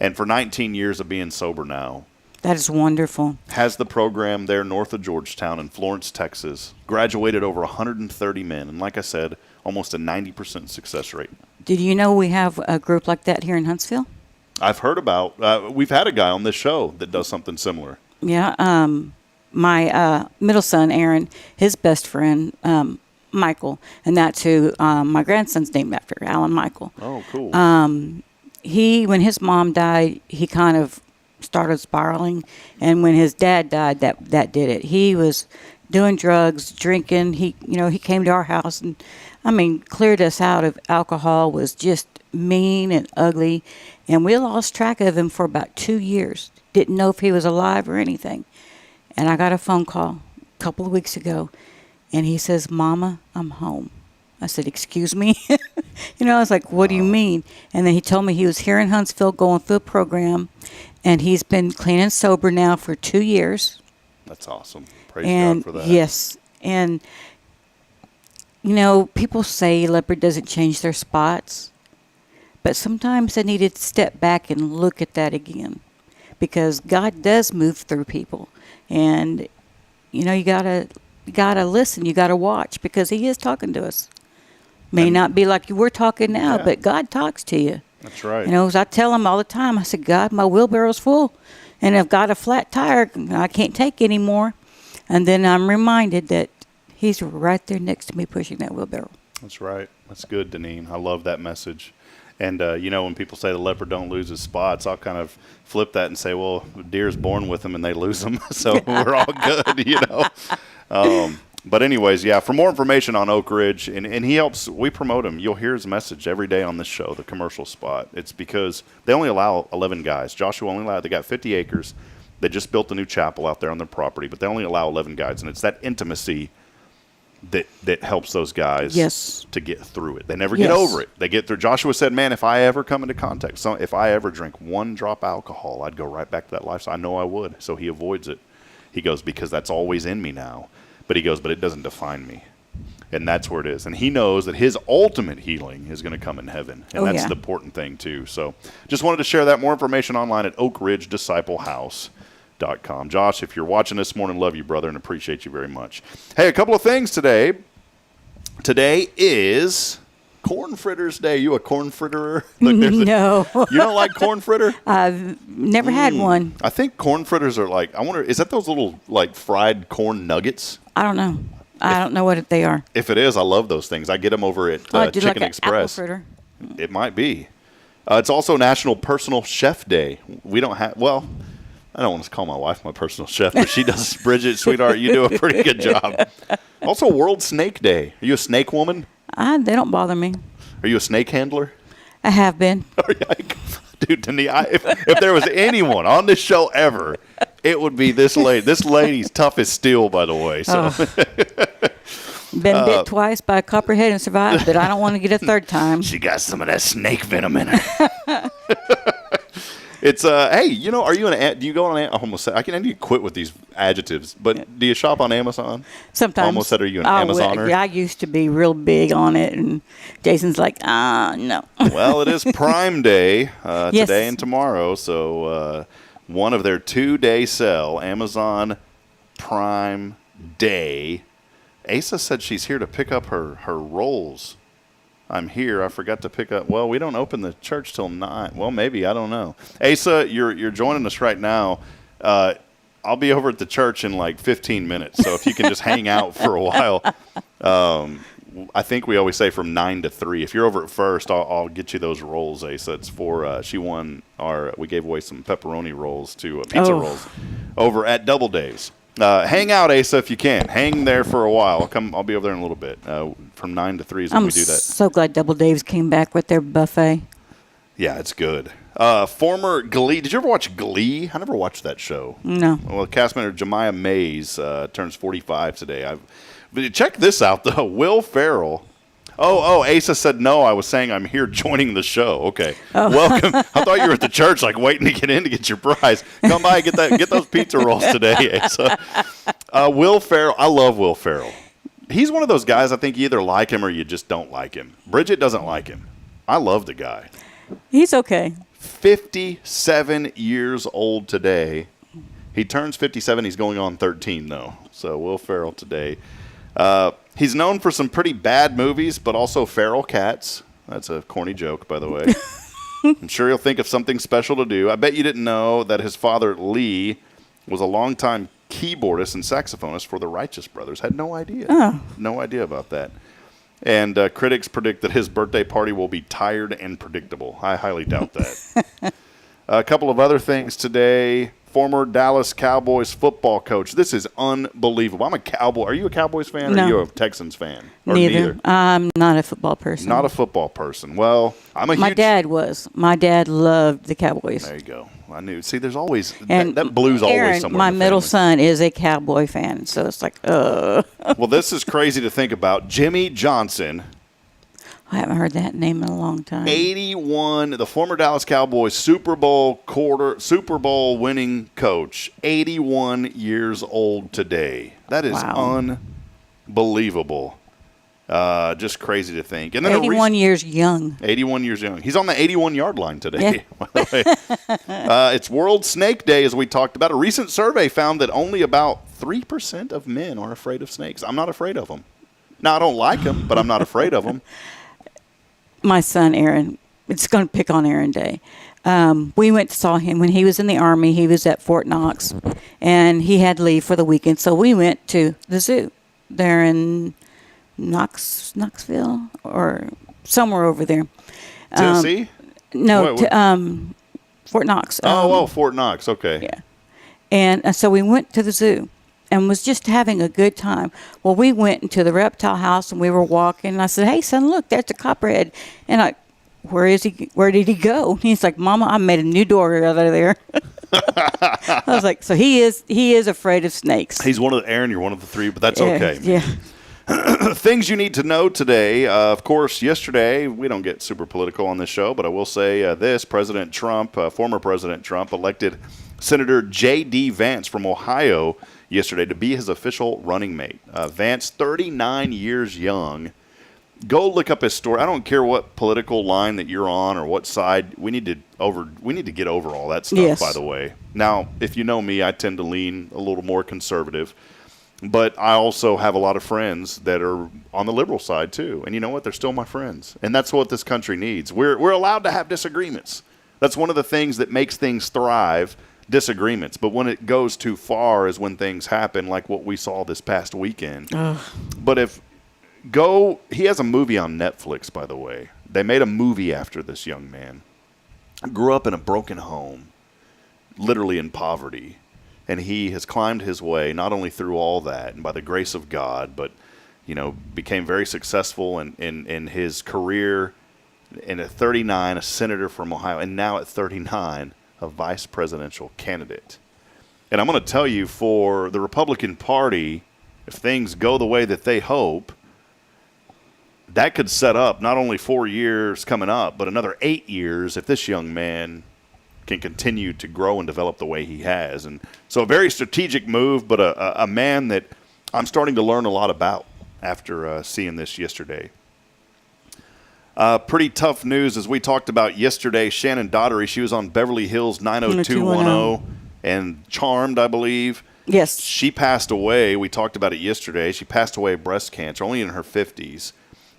And for 19 years of being sober now, that is wonderful. Has the program there north of Georgetown in Florence, Texas. Graduated over 130 men. And like I said, almost a 90% success rate. Did you know we have a group like that here in Huntsville? I've heard about. We've had a guy on this show that does something similar. Yeah. My middle son, Aaron, his best friend, Michael, and that's who my grandson's named after, Alan Michael. Oh, cool. When his mom died, he kind of started spiraling, and when his dad died, that did it. He was doing drugs, drinking. He came to our house and cleared us out of alcohol, was just mean and ugly, and we lost track of him for about 2 years. Didn't know if he was alive or anything. And I got a phone call a couple of weeks ago, and he says, Mama, I'm home. I said, excuse me? I was like, what do you mean? And then he told me he was here in Huntsville going through a program, and he's been clean and sober now for 2 years. That's awesome. Praise God for that. Yes. And, people say leopard doesn't change their spots, but sometimes they need to step back and look at that again, because God does move through people. And, you gotta listen, you gotta watch, because he is talking to us. May not be like we're talking now, but God talks to you. That's right. As I tell him all the time, I said, God, my wheelbarrow's full, and I've got a flat tire. I can't take anymore. And then I'm reminded that he's right there next to me pushing that wheelbarrow. That's right. That's good, Deneane. I love that message. And, when people say the leopard don't lose his spots, I'll kind of flip that and say, well, the deer's born with them and they lose them. So we're all good, But anyways, for more information on Oak Ridge, and he helps, we promote him. You'll hear his message every day on this show, the commercial spot. It's because they only allow 11 guys. Joshua they got 50 acres. They just built a new chapel out there on their property, but they only allow 11 guys. And it's that intimacy that helps those guys to get through it. They never get over it. They get through. Joshua said, man, if I ever come into contact, if I ever drink one drop of alcohol, I'd go right back to that lifestyle. I know I would. So he avoids it. He goes, because that's always in me now. But he goes, but it doesn't define me. And that's where it is. And he knows that his ultimate healing is going to come in heaven. And that's the important thing, too. So just wanted to share that. More information online at oakridgedisciplehouse.com. Josh, if you're watching this morning, love you, brother, and appreciate you very much. Hey, a couple of things today. Today is corn fritters day. You a corn fritterer? No. You don't like corn fritter? I've never had one. I think corn fritters are like, I wonder, is that those little like fried corn nuggets? I don't know. I don't know what they are. If it is, I love those things. I get them over at Chicken like Express. Apple fritter? It might be. It's also National Personal Chef Day. We don't have, well, I don't want to call my wife my personal chef, but she does. Bridget, sweetheart, you do a pretty good job. Also, World Snake Day. Are you a snake woman? They don't bother me. Are you a snake handler? I have been. Dude, Deneane, if there was anyone on this show ever, it would be this lady. This lady's tough as steel, by the way. So. Been bit twice by a copperhead and survived, but I don't want to get a third time. She got some of that snake venom in her. It's hey, are you do you go on almost? I need to quit with these adjectives, but do you shop on Amazon? Sometimes. Almost said, are you an Amazoner? Yeah, I used to be real big on it, and Jason's like, no. Well, it is Prime Day today and tomorrow, so one of their 2-day sale, Amazon Prime Day. Asa said she's here to pick up her rolls. I'm here. I forgot to pick up. Well, we don't open the church till 9. Well, maybe. I don't know. Asa, you're joining us right now. I'll be over at the church in like 15 minutes. So if you can just hang out for a while. I think we always say from 9 to 3. If you're over at first, I'll get you those rolls, Asa. It's for she won we gave away some pepperoni rolls to pizza rolls over at Double Days. Hang out, Asa, if you can. Hang there for a while. I'll be over there in a little bit. From 9 to 3 is when we do that. I'm so glad Double Dave's came back with their buffet. Yeah, it's good. Former Glee. Did you ever watch Glee? I never watched that show. No. Well, cast member Jemiah Mays turns 45 today. But check this out, though. Will Ferrell. Asa said no. I was saying I'm here joining the show. Okay. Welcome. I thought you were at the church, like waiting to get in to get your prize. Come by, get those pizza rolls today, Asa. Will Ferrell. I love Will Ferrell. He's one of those guys. I think you either like him or you just don't like him. Bridget doesn't like him. I love the guy. He's okay. 57 years old today. He turns 57. He's going on 13 though. So Will Ferrell today. He's known for some pretty bad movies, but also feral cats. That's a corny joke, by the way. I'm sure he'll think of something special to do. I bet you didn't know that his father, Lee, was a longtime keyboardist and saxophonist for the Righteous Brothers. Had no idea. No idea about that. And critics predict that his birthday party will be tired and predictable. I highly doubt that. A couple of other things today. Former Dallas Cowboys football coach. This is unbelievable. I'm a Cowboy. Are you a Cowboys fan or are you a Texans fan? Or neither. I'm not a football person. Not a football person. Well, I'm a huge... My dad was. My dad loved the Cowboys. There you go. I knew. See, there's always... that blue's always somewhere my in the middle family. son is a Cowboy fan, so it's like, Well, this is crazy to think about. Jimmy Johnson I haven't heard that name in a long time. 81, the former Dallas Cowboys Super Bowl winning coach, 81 years old today. That is unbelievable. Just crazy to think. And then 81 years young. 81 years young. He's on the 81-yard line today, by the way. It's World Snake Day, as we talked about. A recent survey found that only about 3% of men are afraid of snakes. I'm not afraid of them. Now, I don't like them, but I'm not afraid of them. My son, Aaron, it's going to pick on Aaron Day. We went to saw him when he was in the Army. He was at Fort Knox, and he had leave for the weekend. So we went to the zoo there in Knoxville or somewhere over there. Tennessee? No, Fort Knox. Fort Knox. Okay. Yeah. And so we went to the zoo and was just having a good time. Well, we went into the reptile house and we were walking. And I said, "Hey, son, look, there's a copperhead." And where is he? Where did he go? And he's like, "Mama, I made a new door out of there." I was like, so he is afraid of snakes. He's one of the, Aaron, you're one of the three, but that's okay. Yeah. Things you need to know today. Of course, yesterday, we don't get super political on this show, but I will say this. President Trump, former President Trump, elected Senator J.D. Vance from Ohio yesterday to be his official running mate. Vance, 39 years young. Go look up his story. I don't care what political line that you're on or what side. We need to get over all that stuff, by the way. Now, if you know me, I tend to lean a little more conservative. But I also have a lot of friends that are on the liberal side, too. And you know what? They're still my friends. And that's what this country needs. We're allowed to have disagreements. That's one of the things that makes things thrive, disagreements. But when it goes too far is when things happen, like what we saw this past weekend. But he has a movie on Netflix, by the way. They made a movie after this young man. Grew up in a broken home, literally in poverty. And he has climbed his way not only through all that and by the grace of God, but, became very successful in his career. And at 39, a senator from Ohio, and now at 39, a vice presidential candidate. And I'm going to tell you, for the Republican Party, if things go the way that they hope, that could set up not only 4 years coming up, but another 8 years if this young man can continue to grow and develop the way he has. And so a very strategic move, but a man that I'm starting to learn a lot about after seeing this yesterday. Pretty tough news, as we talked about yesterday. Shannon Daughtery, she was on Beverly Hills 90210 and Charmed, I believe. Yes. She passed away. We talked about it yesterday. She passed away of breast cancer, only in her 50s.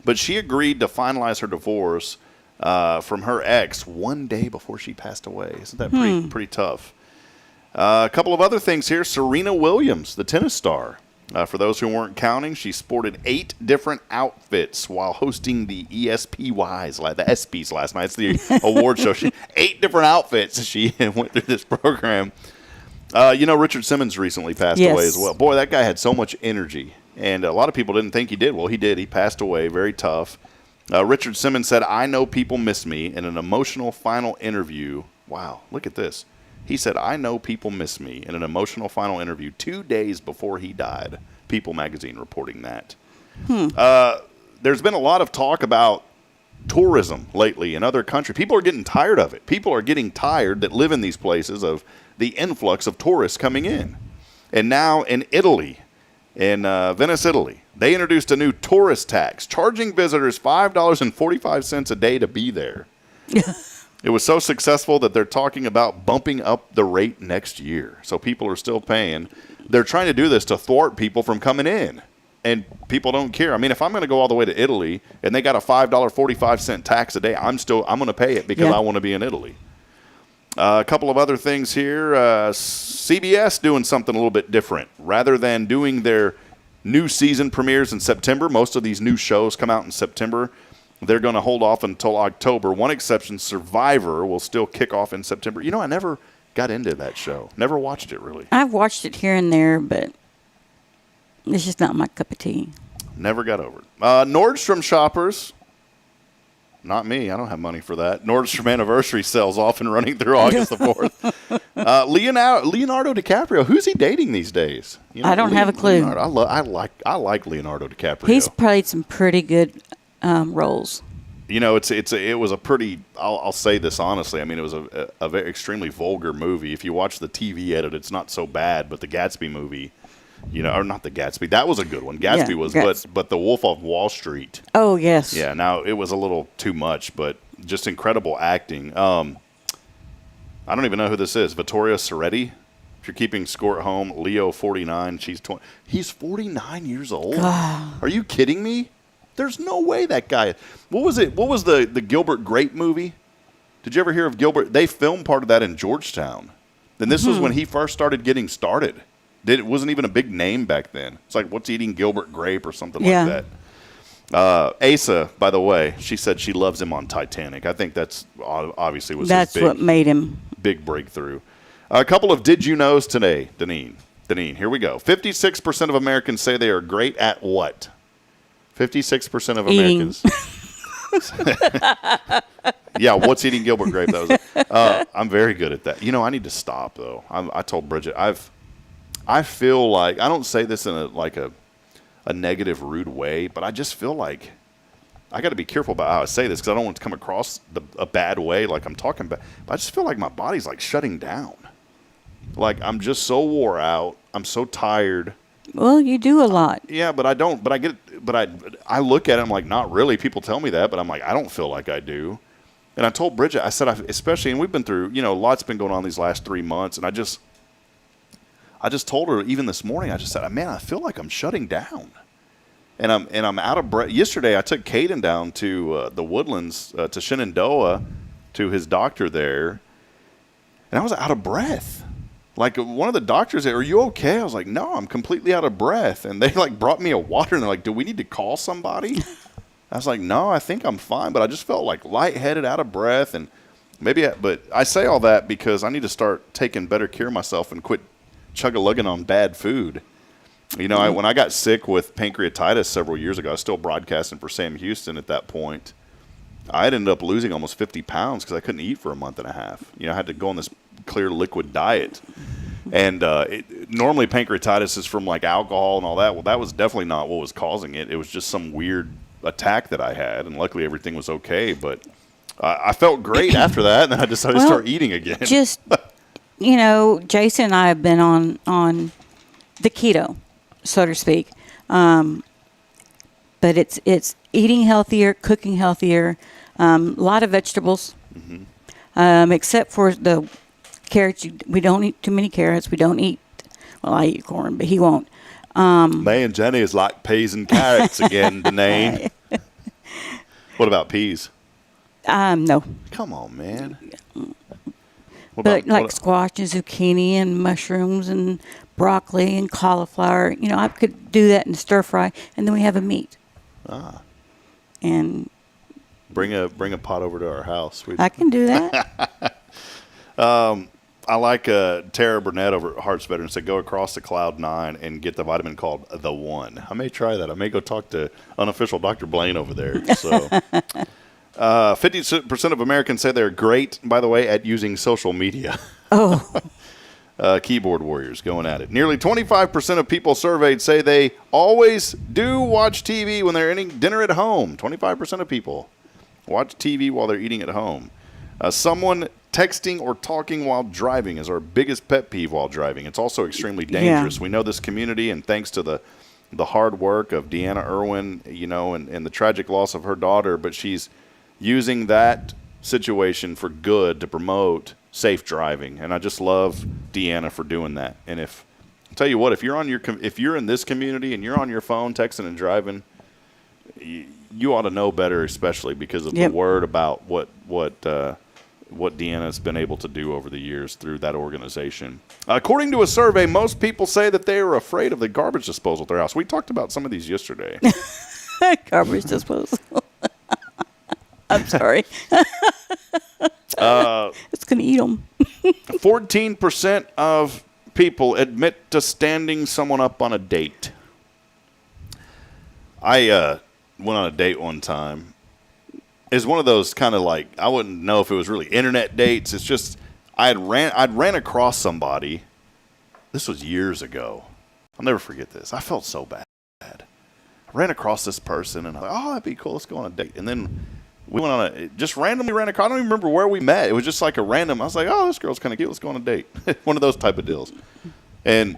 But she agreed to finalize her divorce from her ex one day before she passed away. Isn't that pretty tough? A couple of other things here. Serena Williams, the tennis star. For those who weren't counting, she sported 8 different outfits while hosting the the ESPYs last night. It's the award show. 8 different outfits she went through this program. Richard Simmons recently passed away as well. Boy, that guy had so much energy. And a lot of people didn't think he did. Well, he did. He passed away. Very tough. Richard Simmons said, "I know people miss me," in an emotional final interview. Wow, look at this. He said, "I know people miss me," in an emotional final interview 2 days before he died. People magazine reporting that. There's been a lot of talk about tourism lately in other countries. People are getting tired of it. People are getting tired that live in these places of the influx of tourists coming in. And now in Italy, in Venice, Italy, they introduced a new tourist tax, charging visitors $5.45 a day to be there. It was so successful that they're talking about bumping up the rate next year. So people are still paying. They're trying to do this to thwart people from coming in. And people don't care. I mean, if I'm going to go all the way to Italy and they got a $5.45 tax a day, I'm going to pay it because I want to be in Italy. A couple of other things here. CBS doing something a little bit different. Rather than doing their new season premieres in September, most of these new shows come out in September. They're going to hold off until October. One exception, Survivor, will still kick off in September. I never got into that show. Never watched it, really. I've watched it here and there, but it's just not my cup of tea. Never got over it. Nordstrom shoppers. Not me. I don't have money for that. Nordstrom anniversary sales off and running through August the 4th. Leonardo DiCaprio. Who's he dating these days? I don't have a clue. I like Leonardo DiCaprio. He's played some pretty good roles. You know, it was a pretty. I'll say this honestly. I mean, it was a very extremely vulgar movie. If you watch the TV edit, it's not so bad. But the Gatsby movie, you know, or not the Gatsby, that was a good one. Gatsby was, but the Wolf of Wall Street. Oh yes. Yeah. Now it was a little too much, but just incredible acting. I don't even know who this is. Vittoria Soretti. If you're keeping score at home, Leo 49. She's 20. He's 49 years old. Are you kidding me? There's no way that guy. What was it? What was the Gilbert Grape movie? Did you ever hear of Gilbert? They filmed part of that in Georgetown. Then this was when he first started getting started. It wasn't even a big name back then. It's like, what's eating Gilbert Grape or something like that. Asa, by the way, she said she loves him on Titanic. I think that's obviously was that's his big, what made him big breakthrough. A couple of did you knows today, Deneane. Here we go. 56% of Americans say they are great at what? 56% of Americans. Yeah, what's eating Gilbert Grape? That was. I'm very good at that. You know, I need to stop though. I told Bridget I feel like I don't say this in a negative, rude way, but I just feel like I got to be careful about how I say this because I don't want to come across a bad way, like I'm talking about. But I just feel like my body's like shutting down. Like I'm just so wore out. I'm so tired. Well, you do a lot. Yeah, but I don't. But I look at it. I'm like, not really. People tell me that, but I'm like, I don't feel like I do. And I told Bridget, I said, especially, and we've been through, you know, lots been going on these last 3 months, and I just told her even this morning. I just said, man, I feel like I'm shutting down, and I'm out of breath. Yesterday, I took Caden down to the Woodlands to Shenandoah to his doctor there, and I was out of breath. Like one of the doctors said, "Are you okay?" I was like, "No, I'm completely out of breath." And they like brought me a water, and they're like, "Do we need to call somebody?" I was like, "No, I think I'm fine." But I just felt like lightheaded, out of breath, and but I say all that because I need to start taking better care of myself and quit chug-a-lugging on bad food. You know, when I got sick with pancreatitis several years ago, I was still broadcasting for Sam Houston at that point. I ended up losing almost 50 pounds because I couldn't eat for a month and a half. You know, I had to go on this clear liquid diet. And normally pancreatitis is from like alcohol and all that. Well, that was definitely not what was causing it. It was just some weird attack that I had. And luckily everything was okay. But I felt great after that. And then I decided to start eating again. Just, you know, Jason and I have been on the keto, so to speak. But it's eating healthier, cooking healthier, a lot of vegetables, except for the carrots. We don't eat too many carrots. We don't eat, well, I eat corn, but he won't. Man, Jenny is like peas and carrots again, Deneane. What about peas? No. Come on, man. But like squash and zucchini and mushrooms and broccoli and cauliflower, you know, I could do that in stir fry, and then we have a meat. And bring a pot over to our house. I can do that. I like Tara Burnett over at Hearts Veteran said, go across to Cloud 9 and get the vitamin called The One. I may try that. I may go talk to unofficial Dr. Blaine over there. So, 50% of Americans say they're great, by the way, at using social media. Oh. Keyboard warriors going at it. Nearly 25% of people surveyed say they always do watch TV when they're eating dinner at home. 25% of people watch TV while they're eating at home. Someone texting or talking while driving is our biggest pet peeve while driving. It's also extremely dangerous. We know this community, and thanks to the hard work of Deanna Irwin, you know, and the tragic loss of her daughter, but she's using that situation for good to promote safe driving. And I just love Deanna for doing that. And I'll tell you what, if you're in this community and you're on your phone texting and driving, you ought to know better, especially because of the word about what Deanna's been able to do over the years through that organization. According to a survey, most people say that they are afraid of the garbage disposal at their house. We talked about some of these yesterday. Garbage disposal. I'm sorry. It's going to eat them. 14% of people admit to standing someone up on a date. I went on a date one time. It's one of those kind of like, I wouldn't know if it was really internet dates. It's just I'd ran across somebody. This was years ago. I'll never forget this. I felt so bad. I ran across this person and I thought, oh, that'd be cool. Let's go on a date. And then we went on just randomly ran across. I don't even remember where we met. It was just like a random. I was like, oh, this girl's kind of cute. Let's go on a date. One of those type of deals. And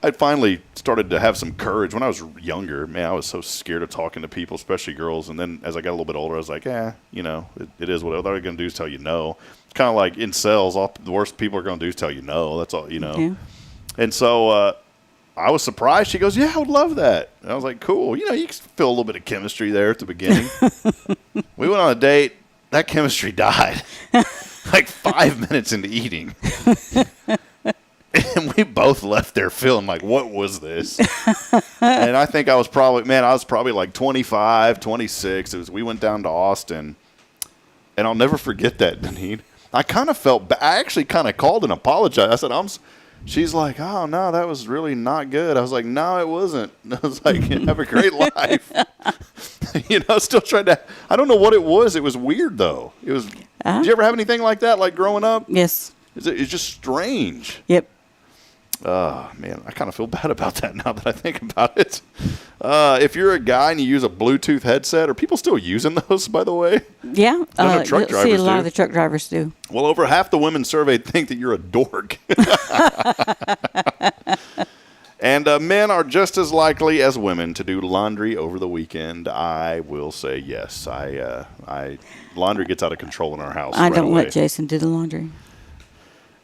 I finally started to have some courage. When I was younger, man, I was so scared of talking to people, especially girls. And then as I got a little bit older, I was like, it is what they're going to do is tell you no. It's kind of like in sales, the worst people are going to do is tell you no. That's all, Yeah. And so I was surprised. She goes, yeah, I would love that. And I was like, cool. You can feel a little bit of chemistry there at the beginning. We went on a date. That chemistry died like 5 minutes into eating. And we both left there feeling like, what was this? And I think I was probably like 25, 26. We went down to Austin. And I'll never forget that, Deneane. I kind of felt I actually kind of called and apologized. I said, she's like, oh, no, that was really not good. I was like, no, it wasn't. I was like, have a great life. Still trying to, I don't know what it was. It was weird, though. It was. Did you ever have anything like that, like growing up? Yes. It's just strange. Yep. Man, I kind of feel bad about that now that I think about it. If you're a guy and you use a Bluetooth headset, are people still using those, by the way? Yeah. I know truck drivers see a lot do. of the truck drivers do. Well, over half the women surveyed think that you're a dork. And men are just as likely as women to do laundry over the weekend. I will say yes. Laundry gets out of control in our house. I don't let Jason do the laundry.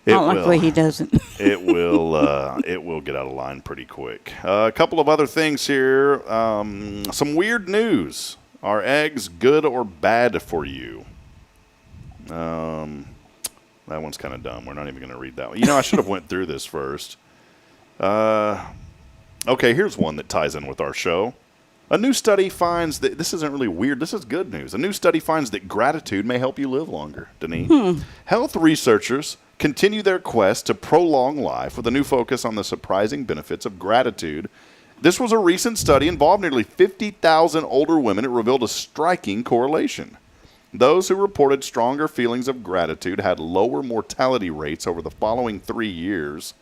I don't like the way he doesn't. It will get out of line pretty quick. A couple of other things here. Some weird news. Are eggs good or bad for you? That one's kind of dumb. We're not even going to read that one. I should have went through this first. Okay, here's one that ties in with our show. A new study finds that, this isn't really weird, this is good news. A new study finds that gratitude may help you live longer, Deneane. Health researchers continue their quest to prolong life with a new focus on the surprising benefits of gratitude. This was a recent study involved nearly 50,000 older women. It revealed a striking correlation. Those who reported stronger feelings of gratitude had lower mortality rates over the following 3 years.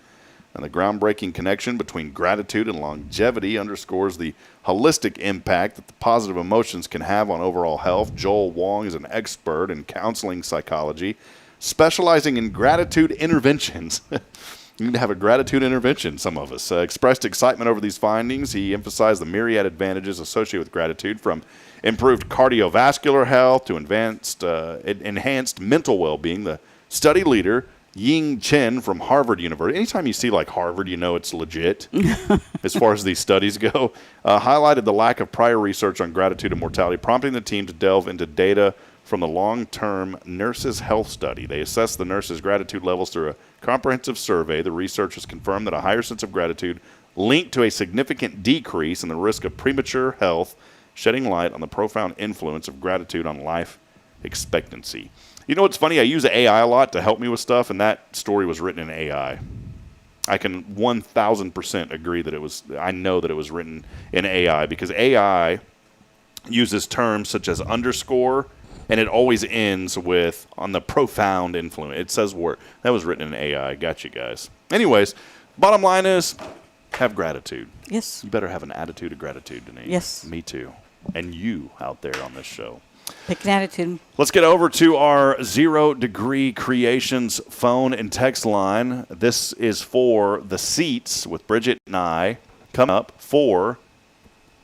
And the groundbreaking connection between gratitude and longevity underscores the holistic impact that the positive emotions can have on overall health. Joel Wong is an expert in counseling psychology, specializing in gratitude interventions. You need to have a gratitude intervention, some of us. Expressed excitement over these findings. He emphasized the myriad advantages associated with gratitude, from improved cardiovascular health to enhanced mental well-being. The study leader, Ying Chen from Harvard University. Anytime you see like Harvard, it's legit as far as these studies go. Highlighted the lack of prior research on gratitude and mortality, prompting the team to delve into data from the long-term nurses' health study. They assessed the nurses' gratitude levels through a comprehensive survey. The researchers confirmed that a higher sense of gratitude linked to a significant decrease in the risk of premature health, shedding light on the profound influence of gratitude on life expectancy. You know what's funny? I use AI a lot to help me with stuff, and that story was written in AI. I can 1,000% agree that I know that it was written in AI, because AI uses terms such as underscore, and it always ends with on the profound influence. It says word. That was written in AI. Got you guys. Anyways, bottom line is have gratitude. Yes. You better have an attitude of gratitude, Deneane. Yes. Me too. And you out there on this show. Pick an attitude. Let's get over to our 0 Degree Creations phone and text line. This is for the seats with Bridget and I. Come up for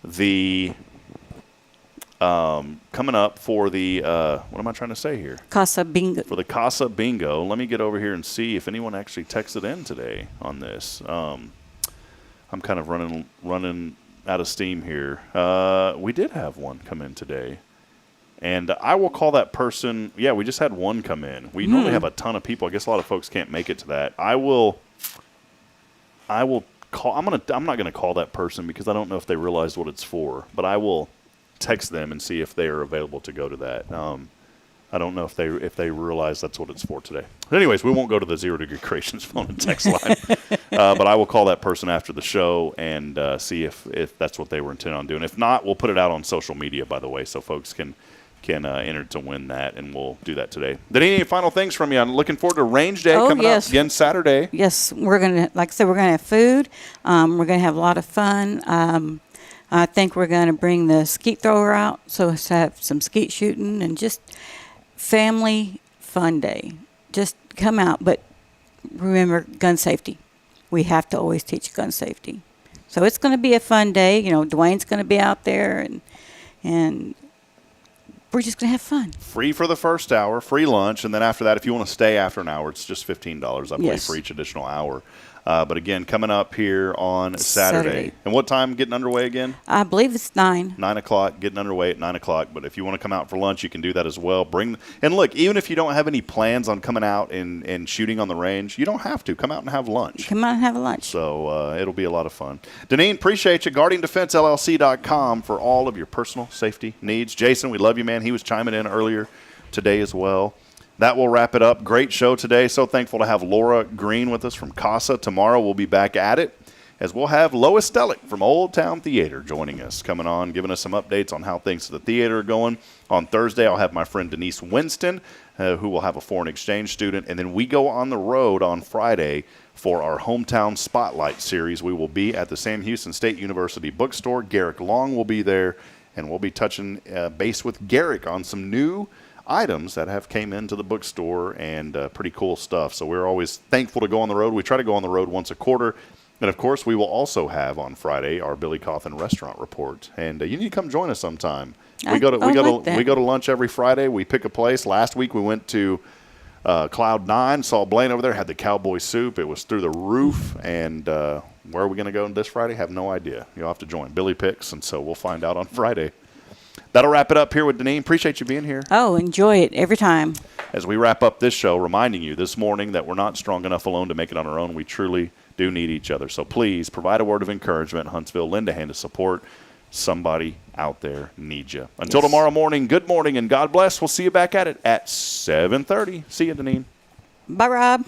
the what am I trying to say here? CASA Bingo. For the CASA Bingo. Let me get over here and see if anyone actually texted in today on this. I'm kind of running out of steam here. We did have one come in today. And I will call that person. Yeah, we just had one come in. We normally have a ton of people. I guess a lot of folks can't make it to that. I will call. I'm not gonna call that person because I don't know if they realize what it's for. But I will text them and see if they are available to go to that. I don't know if they realize that's what it's for today. But anyways, we won't go to the 0 Degree Creations phone and text line. But I will call that person after the show and see if that's what they were intending on doing. If not, we'll put it out on social media, by the way, so folks can enter to win that, and we'll do that today. Any final things from you? I'm looking forward to Range Day coming up again Saturday. Yes, we're going to, like I said, we're going to have food. We're going to have a lot of fun. I think we're going to bring the skeet thrower out, so let's have some skeet shooting and just family fun day. Just come out, but remember gun safety. We have to always teach gun safety. So it's going to be a fun day. You know, Dwayne's going to be out there, and we're just going to have fun. Free for the first hour, free lunch, and then after that, if you want to stay after an hour, it's just $15, I believe, Yes. for each additional hour. But again, coming up here on Saturday. And what time getting underway again? I believe it's 9. 9 o'clock, getting underway at 9 o'clock. But if you want to come out for lunch, you can do that as well. And look, even if you don't have any plans on coming out and shooting on the range, you don't have to. Come out and have lunch. Come out and have a lunch. So it'll be a lot of fun. Deneane, appreciate you. GuardianDefenseLLC.com for all of your personal safety needs. Jason, we love you, man. He was chiming in earlier today as well. That will wrap it up. Great show today. So thankful to have Laura Green with us from CASA. Tomorrow we'll be back at it as we'll have Lois Stellick from Old Town Theater joining us, coming on, giving us some updates on how things at the theater are going. On Thursday, I'll have my friend Denise Winston, who will have a foreign exchange student. And then we go on the road on Friday for our Hometown Spotlight series. We will be at the Sam Houston State University bookstore. Garrick Long will be there, and we'll be touching base with Garrick on some new items that have came into the bookstore and pretty cool stuff. So we're always thankful to go on the road. We try to go on the road once a quarter. And, of course, we will also have on Friday our Billy Coffin restaurant report. And you need to come join us sometime. We go to lunch every Friday. We pick a place. Last week we went to Cloud 9. Saw Blaine over there, had the cowboy soup. It was through the roof. And where are we going to go this Friday? Have no idea. You'll have to join. Billy picks, and so we'll find out on Friday. That'll wrap it up here with Deneane. Appreciate you being here. Oh, enjoy it every time. As we wrap up this show, reminding you this morning that we're not strong enough alone to make it on our own. We truly do need each other. So please provide a word of encouragement. Huntsville, lend a hand of support. Somebody out there needs you. Until tomorrow morning, good morning and God bless. We'll see you back at it at 7:30. See you, Deneane. Bye, Rob.